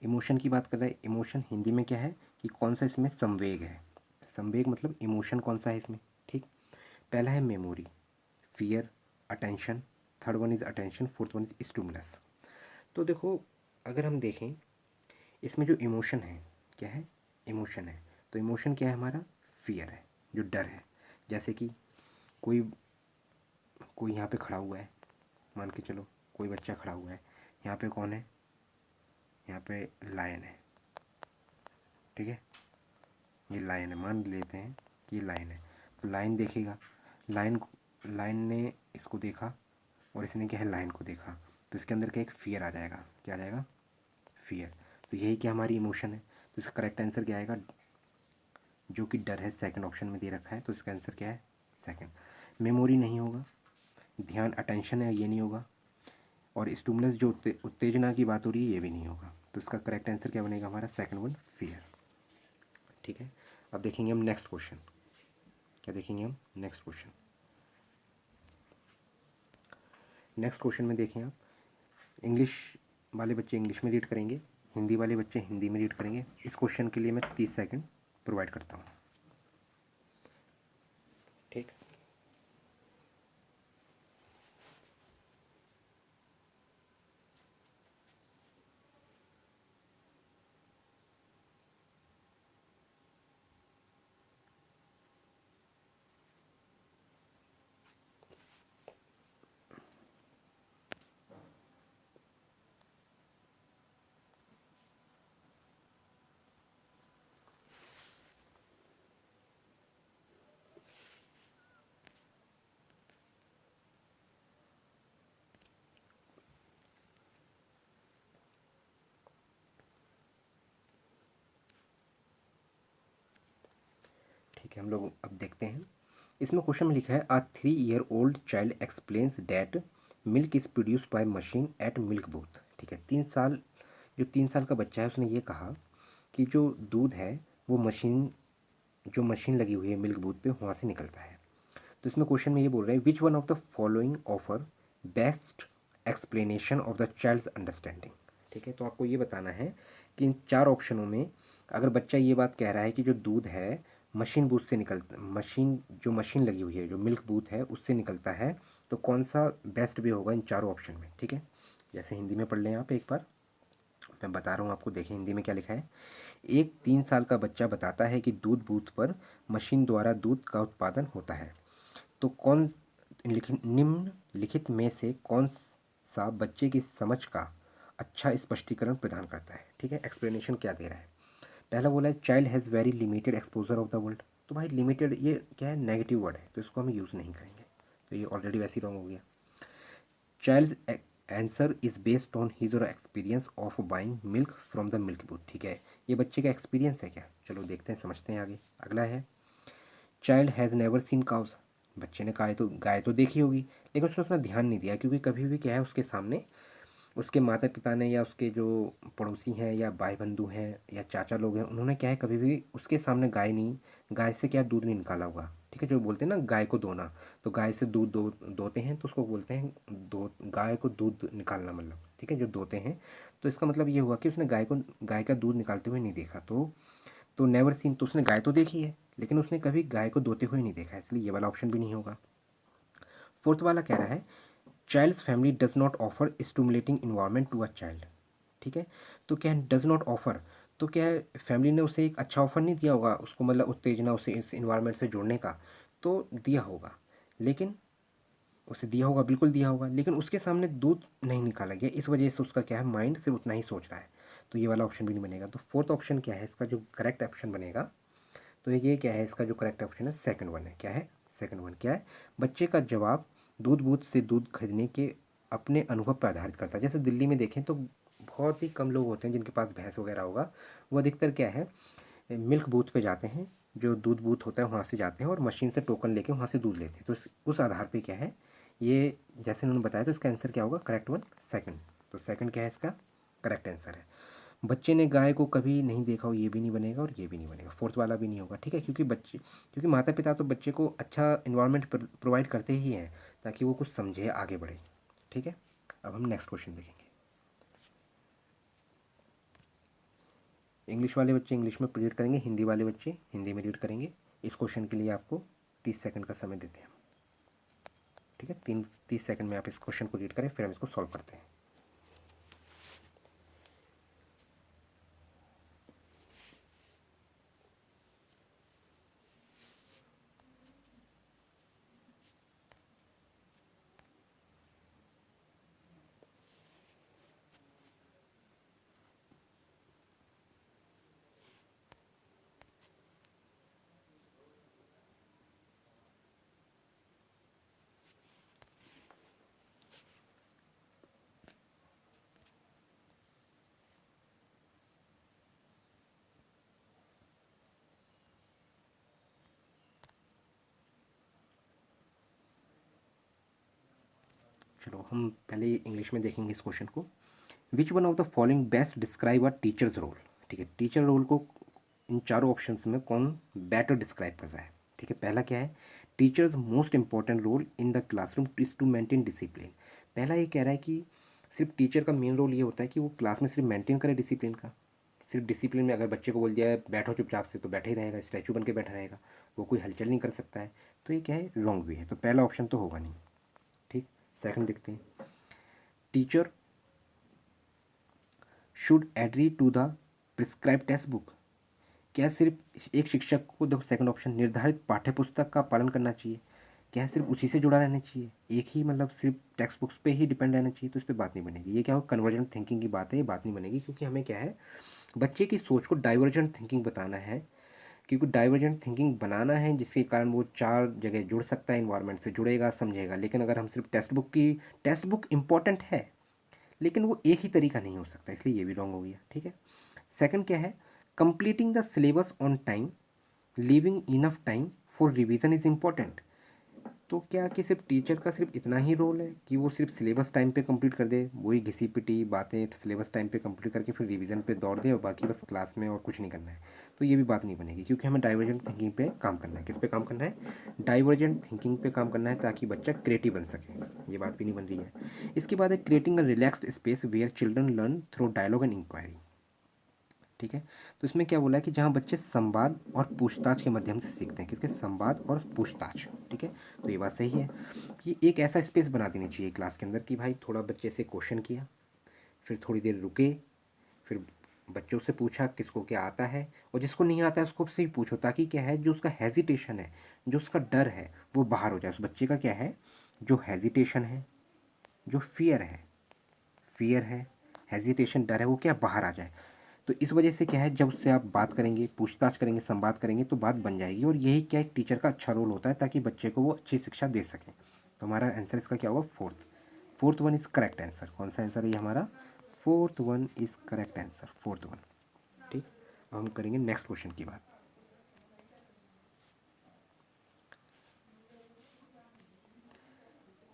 Emotion की बात कर रहा है। इमोशन हिंदी में क्या है कि कौन सा इसमें संवेग है? संवेग मतलब इमोशन कौन सा है इसमें? ठीक, पहला है memory, fear, attention. Third one is attention, fourth one is stimulus. तो देखो, अगर हम देखें इसमें जो इमोशन है, क्या है? इमोशन है। तो इमोशन क्या है हमारा? फियर है, जो डर है। जैसे कि कोई कोई यहाँ पे खड़ा हुआ है, मान के चलो कोई बच्चा खड़ा हुआ है, यहाँ पे कौन है? यहाँ पे लायन है। ठीक है, ये लायन है, मान लेते हैं कि ये लायन है। तो लायन देखेगा, लायन लायन ने इसको देखा और इसने क्या है? लायन को देखा, तो इसके अंदर क्या? एक फियर आ जाएगा। क्या आ जाएगा? फियर। तो यही क्या हमारी इमोशन है। तो इसका करेक्ट आंसर क्या आएगा? जो कि डर है, सेकंड ऑप्शन में दे रखा है, तो इसका आंसर क्या है? सेकंड। मेमोरी नहीं होगा, ध्यान अटेंशन है, ये नहीं होगा, और स्टिमुलस जो उत्तेजना की बात हो रही है, ये भी नहीं होगा। तो इसका करेक्ट आंसर क्या बनेगा हमारा? Second one, fear. ठीक है, अब देखेंगे हम नेक्स्ट क्वेश्चन। क्या देखेंगे हम? Next question. नेक्स्ट क्वेश्चन में देखें आप, इंग्लिश वाले बच्चे इंग्लिश में रीड करेंगे, हिंदी वाले बच्चे हिंदी में रीड करेंगे। इस क्वेश्चन के लिए मैं 30 सेकंड प्रोवाइड करता हूँ। ठीक, ठीक है, हम लोग अब देखते हैं। इसमें क्वेश्चन में लिखा है, अ 3 year old child explains that milk is produce by machine eight milk booth. ठीक है, 3 साल, जो 3 साल का बच्चा है उसने ये कहा कि जो दूध है वो मशीन, जो मशीन लगी हुई है मिल्क बूथ पे, वहाँ से निकलता है। तो इसमें क्वेश्चन में ये बोल रहे हैं, which one of the following offer best explanation of the child's understanding. ठीक है, तो आपको ये बताना है कि इन चार ऑप्शनों में अगर बच्चा ये बात कह रहा है कि जो दूध है मशीन बूथ से निकलता, मशीन जो मशीन लगी हुई है जो मिल्क बूथ है उससे निकलता है, तो कौन सा बेस्ट भी होगा इन चारों ऑप्शन में? ठीक है, जैसे हिंदी में पढ़ लें आप एक बार, मैं बता रहा हूँ आपको। देखिए हिंदी में क्या लिखा है। एक 3 साल का बच्चा बताता है कि दूध बूथ पर मशीन द्वारा दूध का उत्पादन होता है। तो कौन निम्नलिखित में से कौन सा बच्चे की समझ का अच्छा स्पष्टीकरण प्रदान करता है? ठीक है, एक्सप्लेनेशन क्या दे रहा है। पहला बोला है, child has very limited exposure of the world. तो भाई लिमिटेड ये क्या है, नेगेटिव वर्ड है, तो इसको हम यूज़ नहीं करेंगे, तो ये ऑलरेडी वैसे ही रॉन्ग हो गया। Child's answer is based on his और experience of buying milk from the milk booth. ठीक है, ये बच्चे का एक्सपीरियंस है क्या, चलो देखते हैं, समझते हैं आगे। अगला है child has never seen cows. बच्चे ने गाय तो देखी होगी, लेकिन उसने उतना ध्यान नहीं दिया, क्योंकि कभी भी क्या है उसके सामने उसके माता पिता ने या उसके जो पड़ोसी हैं या भाई बंधु हैं या चाचा लोग हैं, उन्होंने क्या है कभी भी उसके सामने गाय से क्या दूध नहीं निकाला होगा। ठीक है, जो बोलते हैं ना गाय को दोना, तो गाय से दूध दोते हैं तो उसको बोलते हैं दो, गाय को दूध निकालना मतलब। ठीक है, जो दोते हैं, तो इसका मतलब ये हुआ कि उसने गाय का दूध निकालते हुए नहीं देखा। तो नेवर सीन, तो उसने गाय तो देखी है, लेकिन उसने कभी गाय को दोते हुए नहीं देखा, इसलिए ये वाला ऑप्शन भी नहीं होगा। फोर्थ वाला कह रहा है child's family does not offer stimulating environment to a child. ठीक है, तो क्या है डज नॉट ऑफर, तो क्या है फैमिली ने उसे एक अच्छा ऑफर नहीं दिया होगा उसको, मतलब उत्तेजना उसे इस इन्वायरमेंट से जुड़ने का, तो दिया होगा, लेकिन उसे दिया होगा, बिल्कुल दिया होगा, लेकिन उसके सामने दूध नहीं निकाला गया, इस वजह से उसका क्या है माइंड सिर्फ उतना ही सोच रहा है, तो ये वाला ऑप्शन भी नहीं बनेगा। तो फोर्थ ऑप्शन क्या है इसका जो करेक्ट ऑप्शन बनेगा, तो ये क्या है इसका जो करेक्ट ऑप्शन है सेकंड वन है। क्या है सेकंड वन, क्या है बच्चे का जवाब दूध बूथ से दूध खरीदने के अपने अनुभव पर आधारित करता है। जैसे दिल्ली में देखें तो बहुत ही कम लोग होते हैं जिनके पास भैंस वगैरह होगा, वो अधिकतर क्या है मिल्क बूथ पे जाते हैं, जो दूध बूथ होता है वहाँ से जाते हैं और मशीन से टोकन लेके वहाँ से दूध लेते हैं। तो उस आधार पे क्या है ये जैसे उन्होंने बताया, तो इसका आंसर क्या होगा करेक्ट वन सेकंड। तो सेकंड क्या है इसका करेक्ट आंसर है। बच्चे ने गाय को कभी नहीं देखा हो, ये भी नहीं बनेगा और ये भी नहीं बनेगा, फोर्थ वाला भी नहीं होगा। ठीक है, क्योंकि माता पिता तो बच्चे को अच्छा इन्वायरमेंट प्रोवाइड करते ही हैं ताकि वो कुछ समझे आगे बढ़े। ठीक है, अब हम नेक्स्ट क्वेश्चन देखेंगे। इंग्लिश वाले बच्चे इंग्लिश में रीड करेंगे, हिंदी वाले बच्चे हिंदी में रीड करेंगे। इस क्वेश्चन के लिए आपको 30 सेकंड का समय देते हैं। ठीक है, 30 सेकंड में आप इस क्वेश्चन को रीड करें, फिर हम इसको सॉल्व करते हैं। चलो हम पहले इंग्लिश में देखेंगे इस क्वेश्चन को। Which one of the following best describe a teacher's role. ठीक है, टीचर रोल को इन चारों ऑप्शंस में कौन बेटर डिस्क्राइब कर रहा है। ठीक है, पहला क्या है teacher's most important role in the classroom is to maintain discipline. पहला ये कह रहा है कि सिर्फ टीचर का मेन रोल ये होता है कि वो क्लास में सिर्फ मेंटेन करे डिसिप्लिन का। सिर्फ डिसिप्लिन में अगर बच्चे को बोल दिया है बैठो चुपचाप से, तो बैठे ही रहेगा, स्टैचू बन के बैठा रहेगा, वो कोई हलचल नहीं कर सकता है, तो ये क्या है रॉन्ग भी है, तो पहला ऑप्शन तो होगा नहीं। ठीक, सेकंड देखते हैं। Teacher should adhere to the prescribe text book. क्या सिर्फ एक शिक्षक को, देखो सेकंड ऑप्शन, निर्धारित पाठ्य पुस्तक का पालन करना चाहिए, क्या सिर्फ उसी से जुड़ा रहना चाहिए, एक ही मतलब सिर्फ टेक्स्ट बुक्स पे ही डिपेंड रहना चाहिए, तो इस पर बात नहीं बनेगी। ये क्या हो कन्वर्जेंट थिंकिंग की बात है, ये बात नहीं बनेगी, क्योंकि हमें क्या है बच्चे की सोच को डाइवर्जेंट थिंकिंग बताना है, क्योंकि डाइवर्जेंट थिंकिंग बनाना है जिसके कारण वो चार जगह जुड़ सकता है, इन्वायरमेंट से जुड़ेगा समझेगा। लेकिन अगर हम सिर्फ टेक्स्ट बुक इंपॉर्टेंट है लेकिन वो एक ही तरीका नहीं हो सकता, इसलिए ये भी रॉन्ग हो गया। ठीक है, सेकंड क्या है completing the syllabus on time, leaving enough time for revision is important. तो क्या कि सिर्फ टीचर का सिर्फ इतना ही रोल है कि वो सिर्फ सिलेबस टाइम पे कंप्लीट कर दे, वही घिसी पिटी बातें सिलेबस टाइम पे कंप्लीट करके फिर रिवीजन पे दौड़ दे और बाकी बस क्लास में और कुछ नहीं करना है, तो ये भी बात नहीं बनेगी, क्योंकि हमें डाइवर्जेंट थिंकिंग पे काम करना है। किस पे काम करना है डाइवर्जेंट थिंकिंग पे काम करना है, ताकि बच्चा क्रिएटिव बन सके, ये बात भी नहीं बन रही है। इसके बाद है creating a relaxed space where children learn through dialogue and inquiry. ठीक है, तो इसमें क्या बोला है कि जहाँ बच्चे संवाद और पूछताछ के माध्यम से सीखते हैं, किसके संवाद और पूछताछ। ठीक है, तो ये बात सही है कि एक ऐसा स्पेस बना देनी चाहिए क्लास के अंदर कि भाई थोड़ा बच्चे से क्वेश्चन किया, फिर थोड़ी देर रुके, फिर बच्चों से पूछा किसको क्या आता है, और जिसको नहीं आता है उसको से ही पूछो, ताकि क्या है जो उसका हेजिटेशन है, जो उसका डर है वो बाहर हो जाए। उस बच्चे का क्या है जो हेजिटेशन है, जो फियर है हेजिटेशन डर है, वो क्या बाहर आ जाए। तो इस वजह से क्या है, जब उससे आप बात करेंगे, पूछताछ करेंगे, संवाद करेंगे तो बात बन जाएगी। और यही क्या एक टीचर का अच्छा रोल होता है, ताकि बच्चे को वो अच्छी शिक्षा दे सकें। तो हमारा आंसर इसका क्या होगा, fourth one is correct answer. कौन सा आंसर है ये हमारा, fourth one is correct answer, fourth one. ठीक, अब हम करेंगे नेक्स्ट क्वेश्चन की बात।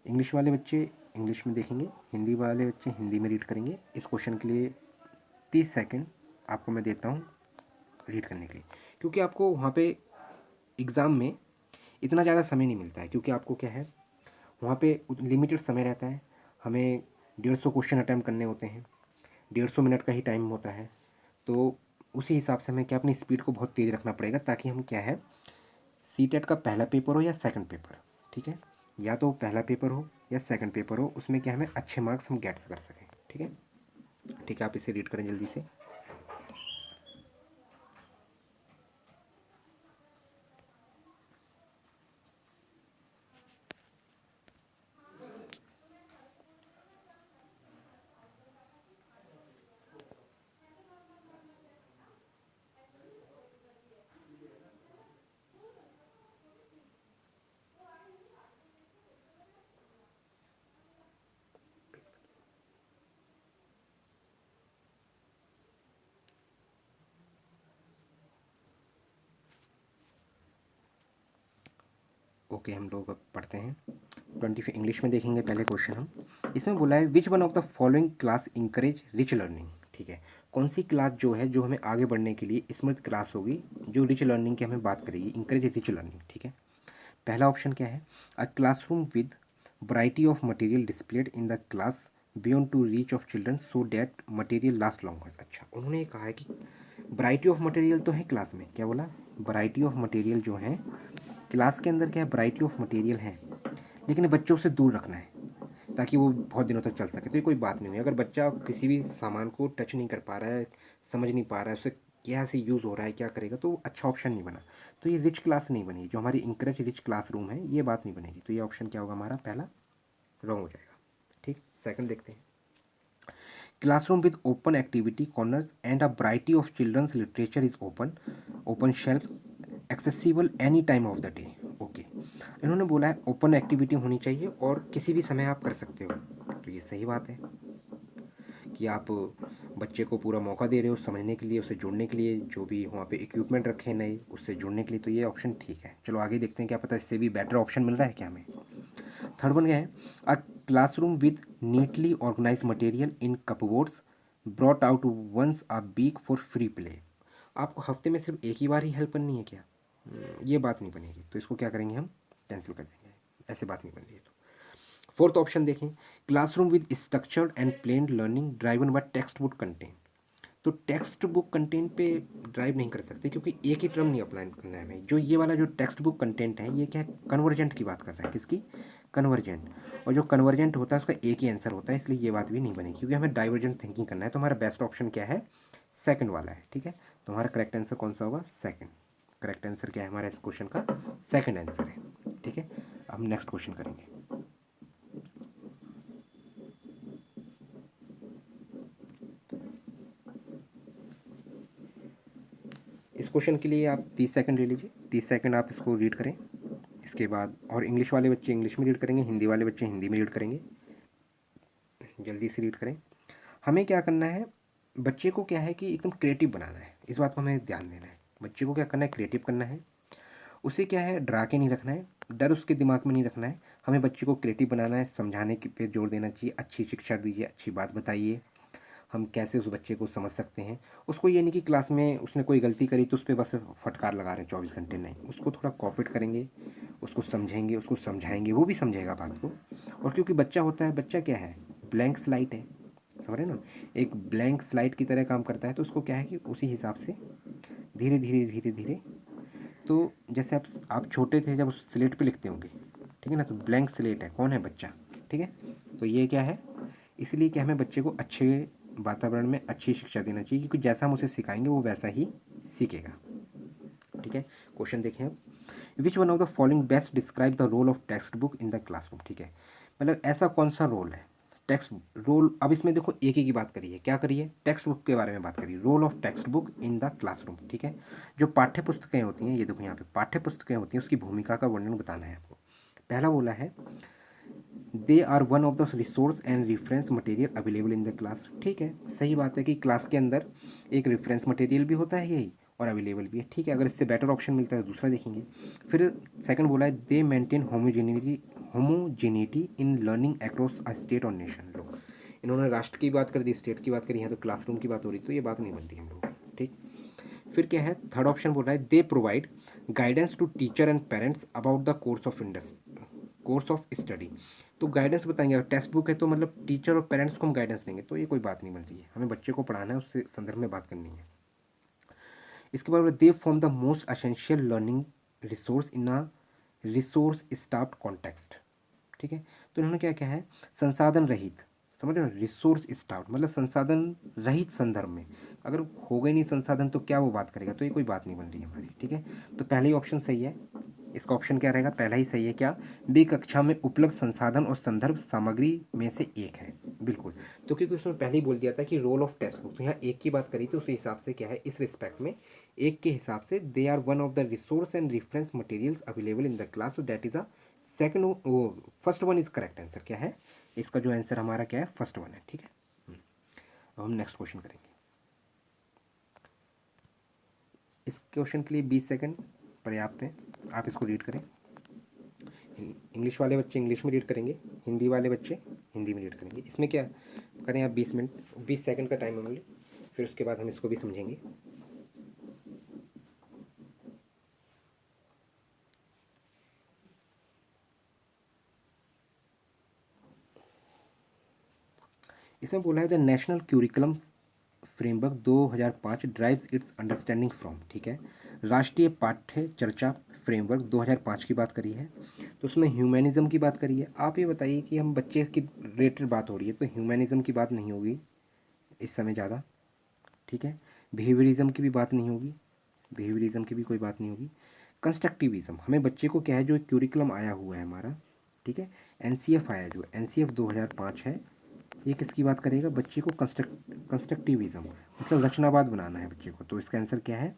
इंग्लिश वाले बच्चे इंग्लिश में देखेंगे, हिंदी वाले बच्चे हिंदी में रीड करेंगे। इस क्वेश्चन के लिए 30 सेकंड आपको मैं देता हूँ रीड करने के लिए, क्योंकि आपको वहाँ पे एग्ज़ाम में इतना ज़्यादा समय नहीं मिलता है, क्योंकि आपको क्या है वहाँ पे लिमिटेड समय रहता है। हमें 150 क्वेश्चन अटैम्प्ट करने होते हैं, 150 मिनट का ही टाइम होता है। तो उसी हिसाब से हमें क्या अपनी स्पीड को बहुत तेज़ रखना पड़ेगा, ताकि हम क्या है सीटेट का पहला पेपर हो या सेकंड पेपर, ठीक है, या तो पहला पेपर हो या सेकंड पेपर हो, उसमें क्या हमें अच्छे मार्क्स हम गेट्स कर सकें। ठीक है, ठीक है, आप इसे रीड करें जल्दी से। ओके, हम लोग अब पढ़ते हैं 25 इंग्लिश में देखेंगे। पहले क्वेश्चन हम इसमें बोला है विच one of the following class encourage rich learning. ठीक है, कौन सी क्लास जो है जो हमें आगे बढ़ने के लिए स्मृत क्लास होगी, जो रिच लर्निंग की हमें बात करेगी, इंकरेज रिच लर्निंग। ठीक है, पहला ऑप्शन क्या है, a classroom with variety of material displayed in the class beyond to reach of children so that material last longer. अच्छा, उन्होंने ये कहा है कि वराइटी ऑफ मटेरियल तो है क्लास में, क्या बोला, वराइटी ऑफ मटेरियल जो है क्लास के अंदर क्या है, वैरायटी ऑफ मटेरियल है, लेकिन बच्चों से दूर रखना है ताकि वो बहुत दिनों तक चल सके। तो ये कोई बात नहीं हुई। अगर बच्चा किसी भी सामान को टच नहीं कर पा रहा है, समझ नहीं पा रहा है उसे क्या से यूज़ हो रहा है, क्या करेगा, तो अच्छा ऑप्शन नहीं बना। तो ये रिच क्लास नहीं बनी, जो हमारी इंकरेज रिच क्लास रूम है, ये बात नहीं बनेगी। तो ये ऑप्शन क्या होगा हमारा, पहला रॉन्ग हो जाएगा। ठीक, सेकंड देखते हैं, classroom with open activity corners and a variety of children's literature is open shelf accessible any time of the day. Okay, इन्होंने बोला है ओपन एक्टिविटी होनी चाहिए और किसी भी समय आप कर सकते हो। तो ये सही बात है कि आप बच्चे को पूरा मौका दे रहे हो समझने के लिए, उसे जुड़ने के लिए, जो भी वहाँ पे इक्विपमेंट रखे नए उससे जुड़ने के लिए। तो ये ऑप्शन ठीक है। चलो आगे देखते हैं, क्या पता इससे भी बेटर ऑप्शन मिल रहा है क्या हमें। थर्ड वन क्या है, a classroom with neatly organize material in cupboards brought out once a week for free play. आपको हफ्ते में सिर्फ एक ही बार ही हेल्प करनी है क्या, ये बात नहीं बनेगी। तो इसको क्या करेंगे हम, कैंसिल कर देंगे, ऐसे बात नहीं बन रही है। तो फोर्थ ऑप्शन देखें, classroom with structured and plain learning driven by text book content. तो टेक्स्ट बुक कंटेंट पे ड्राइव नहीं कर सकते, क्योंकि एक ही टर्म नहीं अप्लाई करना है हमें। जो ये वाला जो टेक्स्ट बुक कंटेंट है, ये क्या है, कन्वर्जेंट की बात कर रहा है, किसकी, कन्वर्जेंट। और जो कन्वर्जेंट होता है उसका एक ही आंसर होता है, इसलिए ये बात भी नहीं बनेगी, क्योंकि हमें डाइवर्जेंट थिंकिंग करना है। तो हमारा बेस्ट ऑप्शन क्या है, सेकंड वाला है। ठीक है, तो हमारा करेक्ट आंसर कौन सा होगा, सेकंड। करेक्ट आंसर क्या है हमारा इस क्वेश्चन का, सेकंड आंसर है। ठीक है, अब हम नेक्स्ट क्वेश्चन करेंगे। इस क्वेश्चन के लिए आप 30 सेकंड ले लीजिए, 30 सेकंड आप इसको रीड करें। इसके बाद और इंग्लिश वाले बच्चे इंग्लिश में रीड करेंगे, हिंदी वाले बच्चे हिंदी में रीड करेंगे। जल्दी से रीड करें। हमें क्या करना है, बच्चे को क्या है कि एकदम क्रिएटिव बनाना है, इस बात को हमें ध्यान देना है। बच्चे को क्या करना है, क्रिएटिव करना है। उसे क्या है, डरा के नहीं रखना है, डर उसके दिमाग में नहीं रखना है। हमें बच्चे को क्रिएटिव बनाना है, समझाने के पे जोर देना चाहिए, अच्छी शिक्षा दीजिए, अच्छी बात बताइए, हम कैसे उस बच्चे को समझ सकते हैं। उसको ये नहीं कि क्लास में उसने कोई गलती करी तो उस पर बस फटकार लगा रहे हैं 24 घंटे, नहीं, उसको थोड़ा कॉपरेट करेंगे, उसको समझेंगे, उसको समझाएंगे, वो भी समझेगा बात को। और क्योंकि बच्चा होता है, बच्चा क्या है, ब्लैंक स्लाइट है, समझ रहे हैं ना, एक ब्लैंक स्लाइट की तरह काम करता है। तो उसको क्या है कि उसी हिसाब से धीरे धीरे धीरे धीरे, तो जैसे आप छोटे थे जब उस स्लेट पे लिखते होंगे, ठीक है ना, तो ब्लैंक स्लेट है, कौन है, बच्चा। ठीक है, तो ये क्या है, इसलिए कि हमें बच्चे को अच्छे वातावरण में अच्छी शिक्षा देना चाहिए, क्योंकि जैसा हम उसे सिखाएंगे वो वैसा ही सीखेगा। ठीक है, क्वेश्चन देखें अब, which one of the following best describe the role of text book in the classroom. ठीक है, मतलब ऐसा कौन सा रोल है टेक्स्ट रोल, अब इसमें देखो एक ही की बात करी है, क्या करी है, टेक्स्ट बुक के बारे में बात करी, role of text book in the classroom, ठीक है। जो पाठ्य पुस्तकें होती हैं, ये देखो यहाँ पे पाठ्य पुस्तकें होती हैं, उसकी भूमिका का वर्णन बताना है आपको। पहला बोला है they are one of the resource and reference material available in the class, ठीक है, सही बात है कि क्लास के अंदर एक रेफरेंस मटेरियल भी होता है यही और अवेलेबल भी है, ठीक है। अगर इससे बेटर ऑप्शन मिलता है तो दूसरा देखेंगे। फिर सेकंड बोला है they maintain homogeneity in learning across a state और नेशन। लो, इन्होंने राष्ट्र की बात कर दी, स्टेट की बात करी, यहाँ तो क्लासरूम की बात हो रही, तो ये बात नहीं बन रही हम लोग, ठीक। फिर क्या है, थर्ड ऑप्शन बोल रहा है they provide guidance to teacher and parents about the course of study. तो गाइडेंस बताएंगे, अगर टेक्स्ट बुक है तो मतलब टीचर और पेरेंट्स को हम गाइडेंस देंगे, तो ये कोई बात नहीं बन रही है, हमें बच्चे को पढ़ाना है, उससे संदर्भ में बात करनी है। इसके बाद they form the most essential learning resource in a resource staffed context, ठीक है। तो इन्होंने क्या क्या है, संसाधन रहित, समझ रहे हो, रिसोर्स स्टाफ्ड मतलब संसाधन रहित संदर्भ में, अगर हो गई नहीं संसाधन तो क्या वो बात करेगा, तो ये कोई बात नहीं बन रही है हमारी, ठीक है। तो पहला ही ऑप्शन सही है, इसका ऑप्शन क्या रहेगा, पहला ही सही है, क्या, बी कक्षा में उपलब्ध संसाधन और संदर्भ सामग्री में से एक है, बिल्कुल। तो क्योंकि उसमें पहले ही बोल दिया था कि रोल ऑफ टेक्स्ट बुक, तो यहाँ एक की बात करी तो उस हिसाब से क्या है, इस रिस्पेक्ट में एक के हिसाब से they are one of the resource and reference materials available in the class, that is a second, वो first one is correct answer, क्या है इसका जो आंसर हमारा क्या है, फर्स्ट वन है, ठीक है। अब हम नेक्स्ट क्वेश्चन करेंगे। इस क्वेश्चन के लिए 20 सेकंड पर्याप्त है, आप इसको रीड करें। इंग्लिश वाले बच्चे इंग्लिश में रीड करेंगे, हिंदी वाले बच्चे हिंदी में रीड करेंगे। इसमें क्या करें आप, 20 सेकंड का टाइम है ओनली, फिर उसके बाद हम इसको भी समझेंगे। इसमें बोला है the national curriculum framework 2005 drives it's understanding from, ठीक है। राष्ट्रीय पाठ्य चर्चा फ्रेमवर्क 2005 की बात करी है, तो उसमें ह्यूमैनिज्म की बात करी है। आप ये बताइए कि हम बच्चे की रिलेटेड बात हो रही है तो ह्यूमैनिज्म की बात नहीं होगी इस समय ज़्यादा, ठीक है। बिहेवियरिज्म की भी बात नहीं होगी, बिहेवियरिज्म की भी कोई बात नहीं होगी। कंस्ट्रक्टिविज्म, हमें बच्चे को क्या है, जो क्यूरिकुलम आया हुआ है हमारा, ठीक है, एनसीएफ आया, जो एनसीएफ 2005 है, ये किसकी बात करेगा, बच्चे को कंस्ट्रक्टिविज्म मतलब रचनावाद बनाना है बच्चे को, तो इसका आंसर क्या है।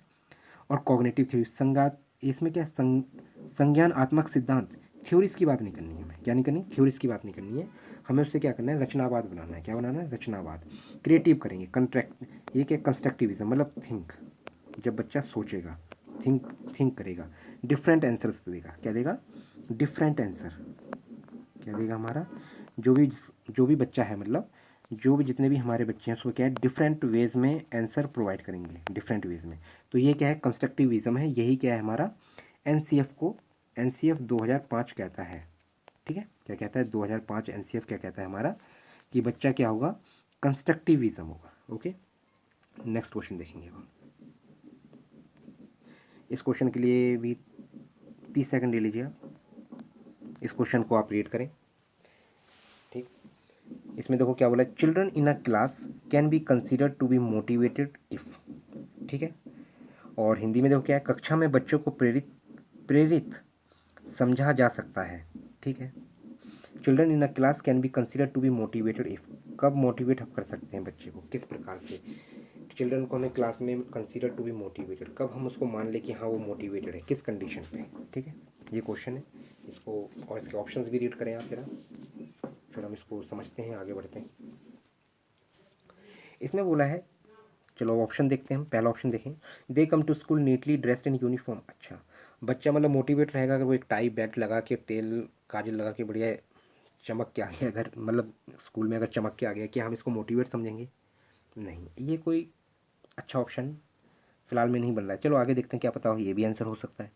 और कॉग्निटिव थ्योरी, संज्ञात, इसमें क्या संज्ञानात्मक सिद्धांत, थ्योरीज की बात नहीं करनी है, हमें क्या नहीं करनी, थ्योरीज की बात नहीं करनी है, हमें उससे क्या करना है, रचनावाद बनाना है, क्या बनाना है, रचनावाद। क्रिएटिव करेंगे, कंट्रैक्ट, ये क्या, कंस्ट्रक्टिविज्म मतलब थिंक, जब बच्चा सोचेगा, थिंक थिंक करेगा, डिफरेंट आंसर्स देगा, क्या देगा, डिफरेंट आंसर, क्या देगा हमारा, जो भी बच्चा है, मतलब जो भी जितने भी हमारे बच्चे हैं उसको क्या है, डिफरेंट वेज में आंसर प्रोवाइड करेंगे, डिफरेंट वेज में। तो ये क्या है, कंस्ट्रक्टिविज्म है, यही क्या है हमारा एनसीएफ को, एनसीएफ 2005 कहता है, ठीक है। क्या कहता है 2005 एनसीएफ क्या कहता है हमारा, कि बच्चा क्या होगा, कंस्ट्रक्टिविज्म होगा, ओके। नेक्स्ट क्वेश्चन देखेंगे हम। इस क्वेश्चन के लिए भी 30 सेकंड ले लीजिए आप, इस क्वेश्चन को आप रीड करें, ठीक। इसमें देखो क्या बोला है, children in a class can be considered to be motivated if, ठीक है। और हिंदी में देखो क्या है, कक्षा में बच्चों को प्रेरित प्रेरित समझा जा सकता है, ठीक है। Children in a class can be considered to be motivated if, कब मोटिवेट हम कर सकते हैं बच्चे को, किस प्रकार से, चिल्ड्रन को हमें क्लास में कंसिडर टू बी मोटिवेटेड, कब हम उसको मान ले कि हाँ वो मोटिवेटेड है, किस कंडीशन पे, ठीक है। ये क्वेश्चन है, इसको और इसके ऑप्शंस भी रीड करें आप जरा, फिर हम इसको समझते हैं, आगे बढ़ते हैं। इसमें बोला है, चलो ऑप्शन देखते हैं हम, पहला ऑप्शन देखें, they come to school neatly dressed in uniform, अच्छा, बच्चा मतलब मोटिवेट रहेगा अगर वो एक टाई बेल्ट लगा के, तेल काजल लगा के बढ़िया चमक के आ गया, अगर मतलब स्कूल में अगर चमक के आ गया, कि हम इसको मोटिवेट समझेंगे, नहीं, ये कोई अच्छा ऑप्शन फिलहाल में नहीं बन रहा है। चलो आगे देखते हैं, क्या पता हो ये भी आंसर हो सकता है।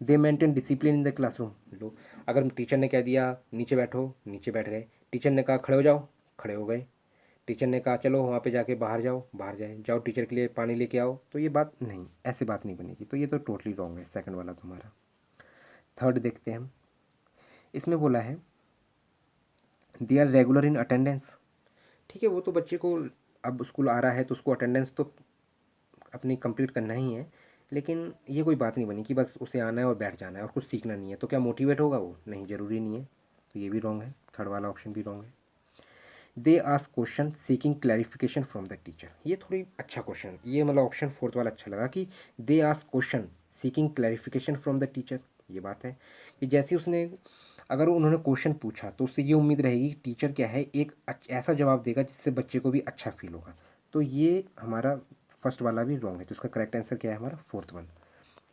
They maintain discipline in the classroom, लो, अगर टीचर ने कह दिया नीचे बैठो, नीचे बैठ गए, टीचर ने कहा खड़े हो जाओ, खड़े हो गए, टीचर ने कहा चलो वहाँ पे जाके बाहर जाओ, बाहर जाए, जाओ टीचर के लिए पानी लेके आओ, तो ये बात नहीं, ऐसे बात नहीं बनेगी, तो ये तो टोटली रॉन्ग है, सेकंड वाला तुम्हारा। थर्ड देखते हैं हम, इसमें बोला है they are regular in attendance, ठीक है, वो तो बच्चे को अब स्कूल आ रहा है तो उसको अटेंडेंस तो अपनी कंप्लीट करना ही है, लेकिन ये कोई बात नहीं बनी कि बस उसे आना है और बैठ जाना है और कुछ सीखना नहीं है, तो क्या मोटिवेट होगा वो, नहीं, ज़रूरी नहीं है, तो ये भी रॉन्ग है, थर्ड वाला ऑप्शन भी रॉन्ग है। They ask question seeking clarification from the teacher. ये थोड़ी अच्छा क्वेश्चन, ये मतलब ऑप्शन फोर्थ वाला अच्छा लगा कि they ask question seeking clarification from the teacher. ये बात है कि जैसे उसने, अगर उन्होंने क्वेश्चन पूछा तो उससे ये उम्मीद रहेगी कि टीचर क्या है एक ऐसा जवाब देगा जिससे बच्चे को भी अच्छा फील होगा। तो ये हमारा फर्स्ट वाला भी रॉन्ग है, तो इसका करेक्ट आंसर क्या है हमारा फोर्थ वन।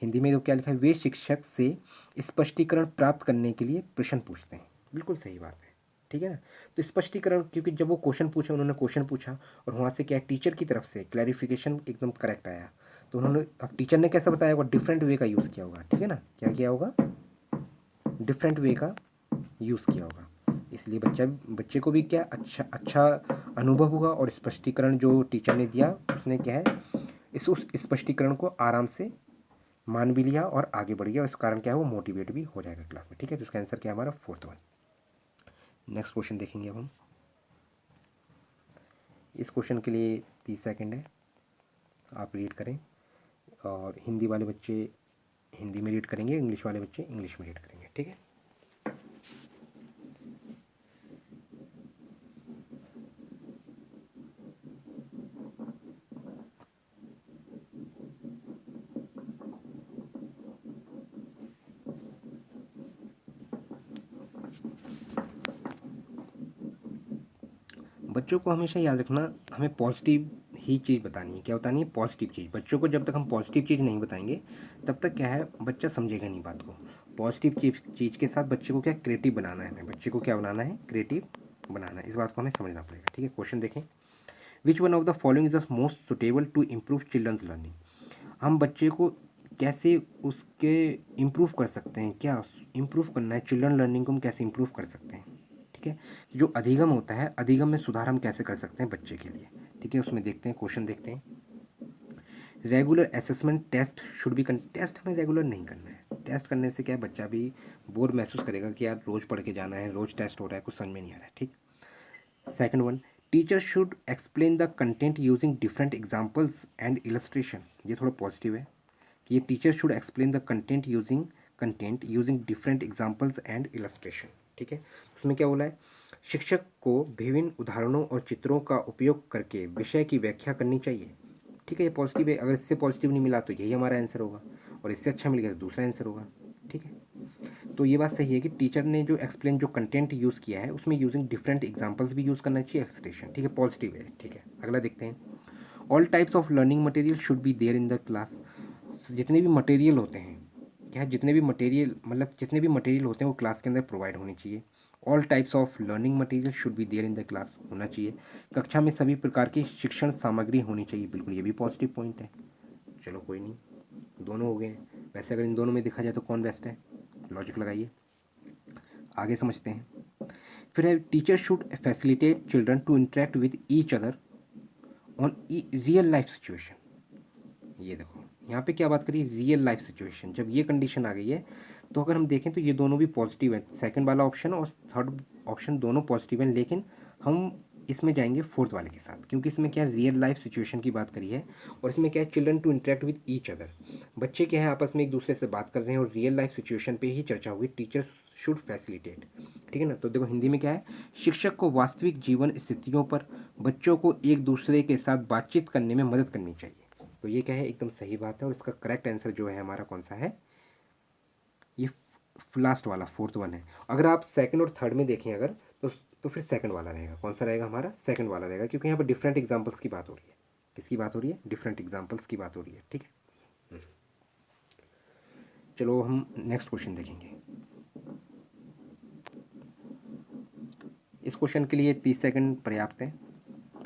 हिंदी में तो क्या लिखा है, वे शिक्षक से स्पष्टीकरण प्राप्त करने के लिए प्रश्न पूछते हैं। बिल्कुल सही बात है, ठीक है ना। तो स्पष्टीकरण, क्योंकि जब वो क्वेश्चन पूछा, उन्होंने क्वेश्चन पूछा और वहाँ से क्या टीचर की तरफ से क्लैरिफिकेशन एकदम करेक्ट आया, तो उन्होंने, अब टीचर ने कैसा बताया होगा, डिफरेंट वे का यूज़ किया होगा, ठीक है ना। क्या किया होगा, डिफरेंट वे का यूज़ किया होगा, इसलिए बच्चे को भी क्या अच्छा अच्छा अनुभव हुआ और स्पष्टीकरण जो टीचर ने दिया उसने क्या है, उस स्पष्टीकरण को आराम से मान भी लिया और आगे बढ़ गया, इस कारण क्या है वो मोटिवेट भी हो जाएगा क्लास में, ठीक है। तो इसका आंसर क्या है हमारा फोर्थ वन। नेक्स्ट क्वेश्चन देखेंगे अब हम। इस क्वेश्चन के लिए 30 सेकंड है, आप रीड करें, और हिंदी वाले बच्चे हिंदी में रीड करेंगे, इंग्लिश वाले बच्चे इंग्लिश में रीड करेंगे, ठीक है। बच्चों को हमेशा याद रखना, हमें पॉजिटिव ही चीज़ बतानी है। क्या बतानी है, पॉजिटिव चीज़। बच्चों को जब तक हम पॉजिटिव चीज़ नहीं बताएंगे तब तक क्या है बच्चा समझेगा नहीं बात को। पॉजिटिव चीज़ के साथ बच्चे को क्या क्रिएटिव बनाना है, हमें बच्चे को क्या बनाना है, क्रिएटिव बनाना है। इस बात को हमें समझना पड़ेगा, ठीक है। क्वेश्चन देखें, which one of the following is the most suitable to improve children's learning. हम बच्चे को कैसे उसके इम्प्रूव कर सकते हैं, क्या इम्प्रूव करना है चिल्ड्रन लर्निंग को, हम कैसे इम्प्रूव कर सकते हैं, ठीक है। जो अधिगम होता है, अधिगम में सुधार हम कैसे कर सकते हैं बच्चे के लिए, ठीक है। उसमें देखते हैं, क्वेश्चन देखते हैं। Regular assessment test should be, test हमें रेगुलर नहीं करना है। टेस्ट करने से क्या है बच्चा भी बोर महसूस करेगा कि यार रोज़ पढ़ के जाना है, रोज़ टेस्ट हो रहा है, कुछ समझ में नहीं आ रहा है, ठीक। Second one, teacher should explain the content using different examples and illustration. ये थोड़ा पॉजिटिव है कि ये teacher should explain the content using different examples and illustration, ठीक है। उसमें क्या बोला है, शिक्षक को विभिन्न उदाहरणों और चित्रों का उपयोग करके विषय की व्याख्या करनी चाहिए, ठीक है। ये पॉजिटिव है, अगर इससे पॉजिटिव नहीं मिला तो यही हमारा आंसर होगा, और इससे अच्छा मिल गया तो दूसरा आंसर होगा, ठीक है। तो ये बात सही है कि टीचर ने जो एक्सप्लेन, जो कंटेंट यूज़ किया है उसमें यूजिंग डिफरेंट एग्जाम्पल्स भी यूज़ करना चाहिए, एक्सप्रेशन, ठीक है, पॉजिटिव है, ठीक है। अगला देखते हैं, all types of learning material should be there in the class. जितने भी मटेरियल होते हैं, क्या है, जितने भी मटेरियल मतलब जितने भी मटेरियल होते हैं वो क्लास के अंदर प्रोवाइड होनी चाहिए। All types of learning material should be there in the class, होना चाहिए। कक्षा में सभी प्रकार की शिक्षण सामग्री होनी चाहिए, बिल्कुल ये भी पॉजिटिव पॉइंट है। चलो कोई नहीं, दोनों हो गए हैं। वैसे अगर इन दोनों में देखा जाए तो कौन बेस्ट है, लॉजिक लगाइए, आगे समझते हैं। फिर है, teacher should facilitate children to interact with each other on real life situation. ये देखो यहाँ पे क्या बात करी, रियल लाइफ सिचुएशन, जब ये कंडीशन आ गई है तो अगर हम देखें तो ये दोनों भी पॉजिटिव है, सेकंड वाला ऑप्शन और थर्ड ऑप्शन दोनों पॉजिटिव हैं, लेकिन हम इसमें जाएंगे फोर्थ वाले के साथ, क्योंकि इसमें क्या रियल लाइफ सिचुएशन की बात करी है, और इसमें क्या है, children to interact with each other. बच्चे क्या है आपस में एक दूसरे से बात कर रहे हैं और रियल लाइफ सिचुएशन पे ही चर्चा हुई, टीचर शुड फैसिलिटेट, ठीक है ना। तो देखो हिंदी में क्या है, शिक्षक को वास्तविक जीवन स्थितियों पर बच्चों को एक दूसरे के साथ बातचीत करने में मदद करनी चाहिए। तो ये क्या है, एकदम सही बात है, और इसका करेक्ट आंसर जो है हमारा कौन सा है, ये लास्ट वाला फोर्थ वन है। अगर आप सेकंड और थर्ड में देखें अगर, तो फिर सेकंड वाला रहेगा, कौन सा रहेगा हमारा, सेकंड वाला रहेगा, क्योंकि यहाँ पर डिफरेंट एग्जाम्पल्स की बात हो रही है। किसकी बात हो रही है, डिफरेंट एग्जाम्पल्स की बात हो रही है, ठीक है। चलो हम नेक्स्ट क्वेश्चन देखेंगे। इस क्वेश्चन के लिए 30 सेकंड पर्याप्त है,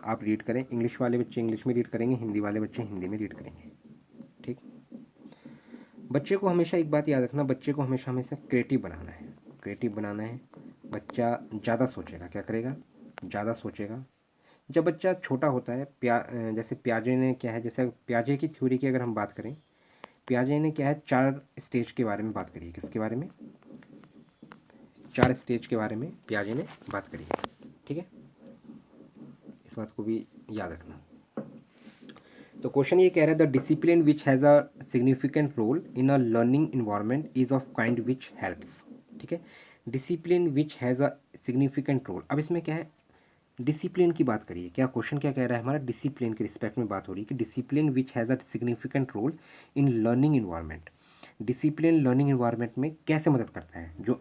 आप रीड करें, इंग्लिश वाले बच्चे इंग्लिश में रीड करेंगे, हिंदी वाले बच्चे हिंदी में रीड करेंगे, ठीक। बच्चे को हमेशा एक बात याद रखना, बच्चे को हमेशा हमेशा क्रिएटिव बनाना है, क्रिएटिव बनाना है। बच्चा ज़्यादा सोचेगा, क्या करेगा, ज़्यादा सोचेगा। जब बच्चा छोटा होता है, जैसे प्याजे ने क्या है, जैसे प्याजे की थ्योरी की अगर हम बात करें, प्याजे ने क्या है 4 स्टेज के बारे में बात करी है, किसके बारे में, 4 स्टेज के बारे में प्याजे ने बात करी है, ठीक है। इस बात को भी याद रखना। तो क्वेश्चन ये कह रहा है, the discipline which has a significant role in a learning environment is of kind which helps, ठीक है। Discipline which has a significant role, अब इसमें क्या है, डिसिप्लिन की बात करिए, क्या क्वेश्चन क्या कह रहा है हमारा, डिसिप्लिन के रिस्पेक्ट में बात हो रही है कि discipline which has a significant role in learning environment. Discipline learning environment में कैसे मदद करता है, जो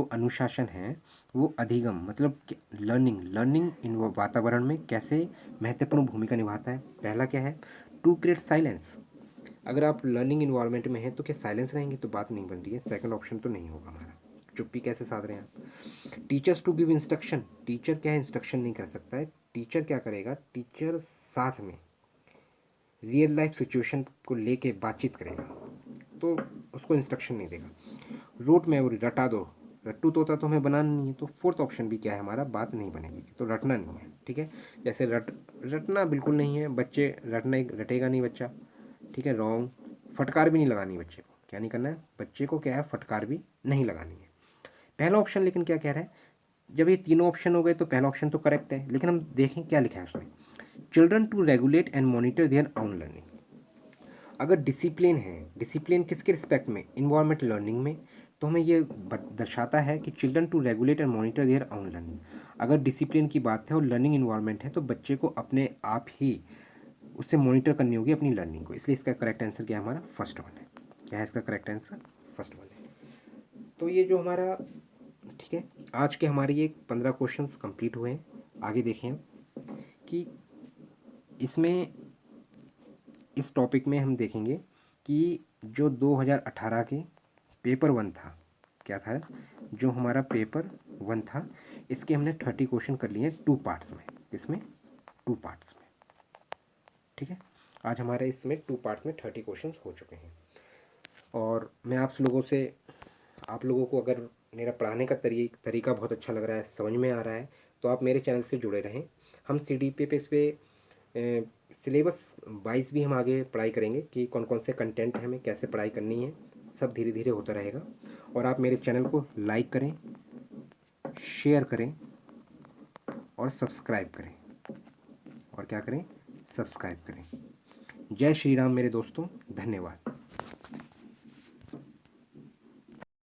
अनुशासन है वो अधिगम मतलब लर्निंग लर्निंग इन वातावरण में कैसे महत्वपूर्ण भूमिका निभाता है। पहला क्या है, टू क्रिएट साइलेंस। अगर आप लर्निंग इन्वायरमेंट में हैं तो क्या साइलेंस रहेंगे, तो बात नहीं बन रही है, सेकंड ऑप्शन तो नहीं होगा हमारा। चुप्पी कैसे साध रहे हैं आप। Teachers to give instruction, teacher क्या है इंस्ट्रक्शन नहीं कर सकता है, टीचर क्या करेगा, टीचर साथ में रियल लाइफ सिचुएशन को लेके बातचीत करेगा, तो उसको इंस्ट्रक्शन नहीं देगा। रोट मेमोरी, रटा दो, रट्टू तोता तो हमें बनाना नहीं है, तो फोर्थ ऑप्शन भी क्या है हमारा, बात नहीं बनेगी, तो रटना नहीं है। ठीक है, जैसे रटना बिल्कुल नहीं है, बच्चे रटेगा नहीं बच्चा। ठीक है, रॉन्ग। फटकार भी नहीं लगानी बच्चे को, क्या नहीं करना है बच्चे को, क्या है फटकार भी नहीं लगानी है। पहला ऑप्शन लेकिन क्या कह रहा है, जब ये तीनों ऑप्शन हो गए तो पहला ऑप्शन तो करेक्ट है, लेकिन हम देखें क्या लिखा है उसमें, children to regulate and monitor their own learning. अगर डिसिप्लिन है, डिसिप्लिन किसके रिस्पेक्ट में, इन्वायरमेंट लर्निंग में, तो हमें ये दर्शाता है कि children to regulate and monitor their own learning. अगर डिसिप्लिन की बात है और लर्निंग इन्वायरमेंट है तो बच्चे को अपने आप ही उससे मॉनिटर करनी होगी अपनी लर्निंग को, इसलिए इसका करेक्ट आंसर क्या है हमारा, फर्स्ट वन है। क्या है इसका करेक्ट आंसर, फर्स्ट वन है। तो ये जो हमारा, ठीक है, आज के हमारे ये 15 क्वेश्चंस कंप्लीट हुए हैं। आगे देखें हम कि इसमें इस टॉपिक में हम देखेंगे कि जो 2018 के पेपर वन था, क्या था, जो हमारा पेपर वन था, इसके हमने 30 क्वेश्चन कर लिए हैं 2 पार्ट्स में, इसमें 2 पार्ट्स में। ठीक है, आज हमारे इसमें 2 पार्ट्स में 30 क्वेश्चन हो चुके हैं। और मैं आप लोगों को अगर मेरा पढ़ाने का तरीका बहुत अच्छा लग रहा है, समझ में आ रहा है, तो आप मेरे चैनल से जुड़े रहें। हम CDP पे इस पर सिलेबस वाइज भी हम आगे पढ़ाई करेंगे कि कौन कौन से कंटेंट हमें कैसे पढ़ाई करनी है, सब धीरे धीरे होता रहेगा। और आप मेरे चैनल को लाइक करें, शेयर करें और सब्सक्राइब करें, और क्या करें, सब्सक्राइब करें। जय श्री राम मेरे दोस्तों, धन्यवाद।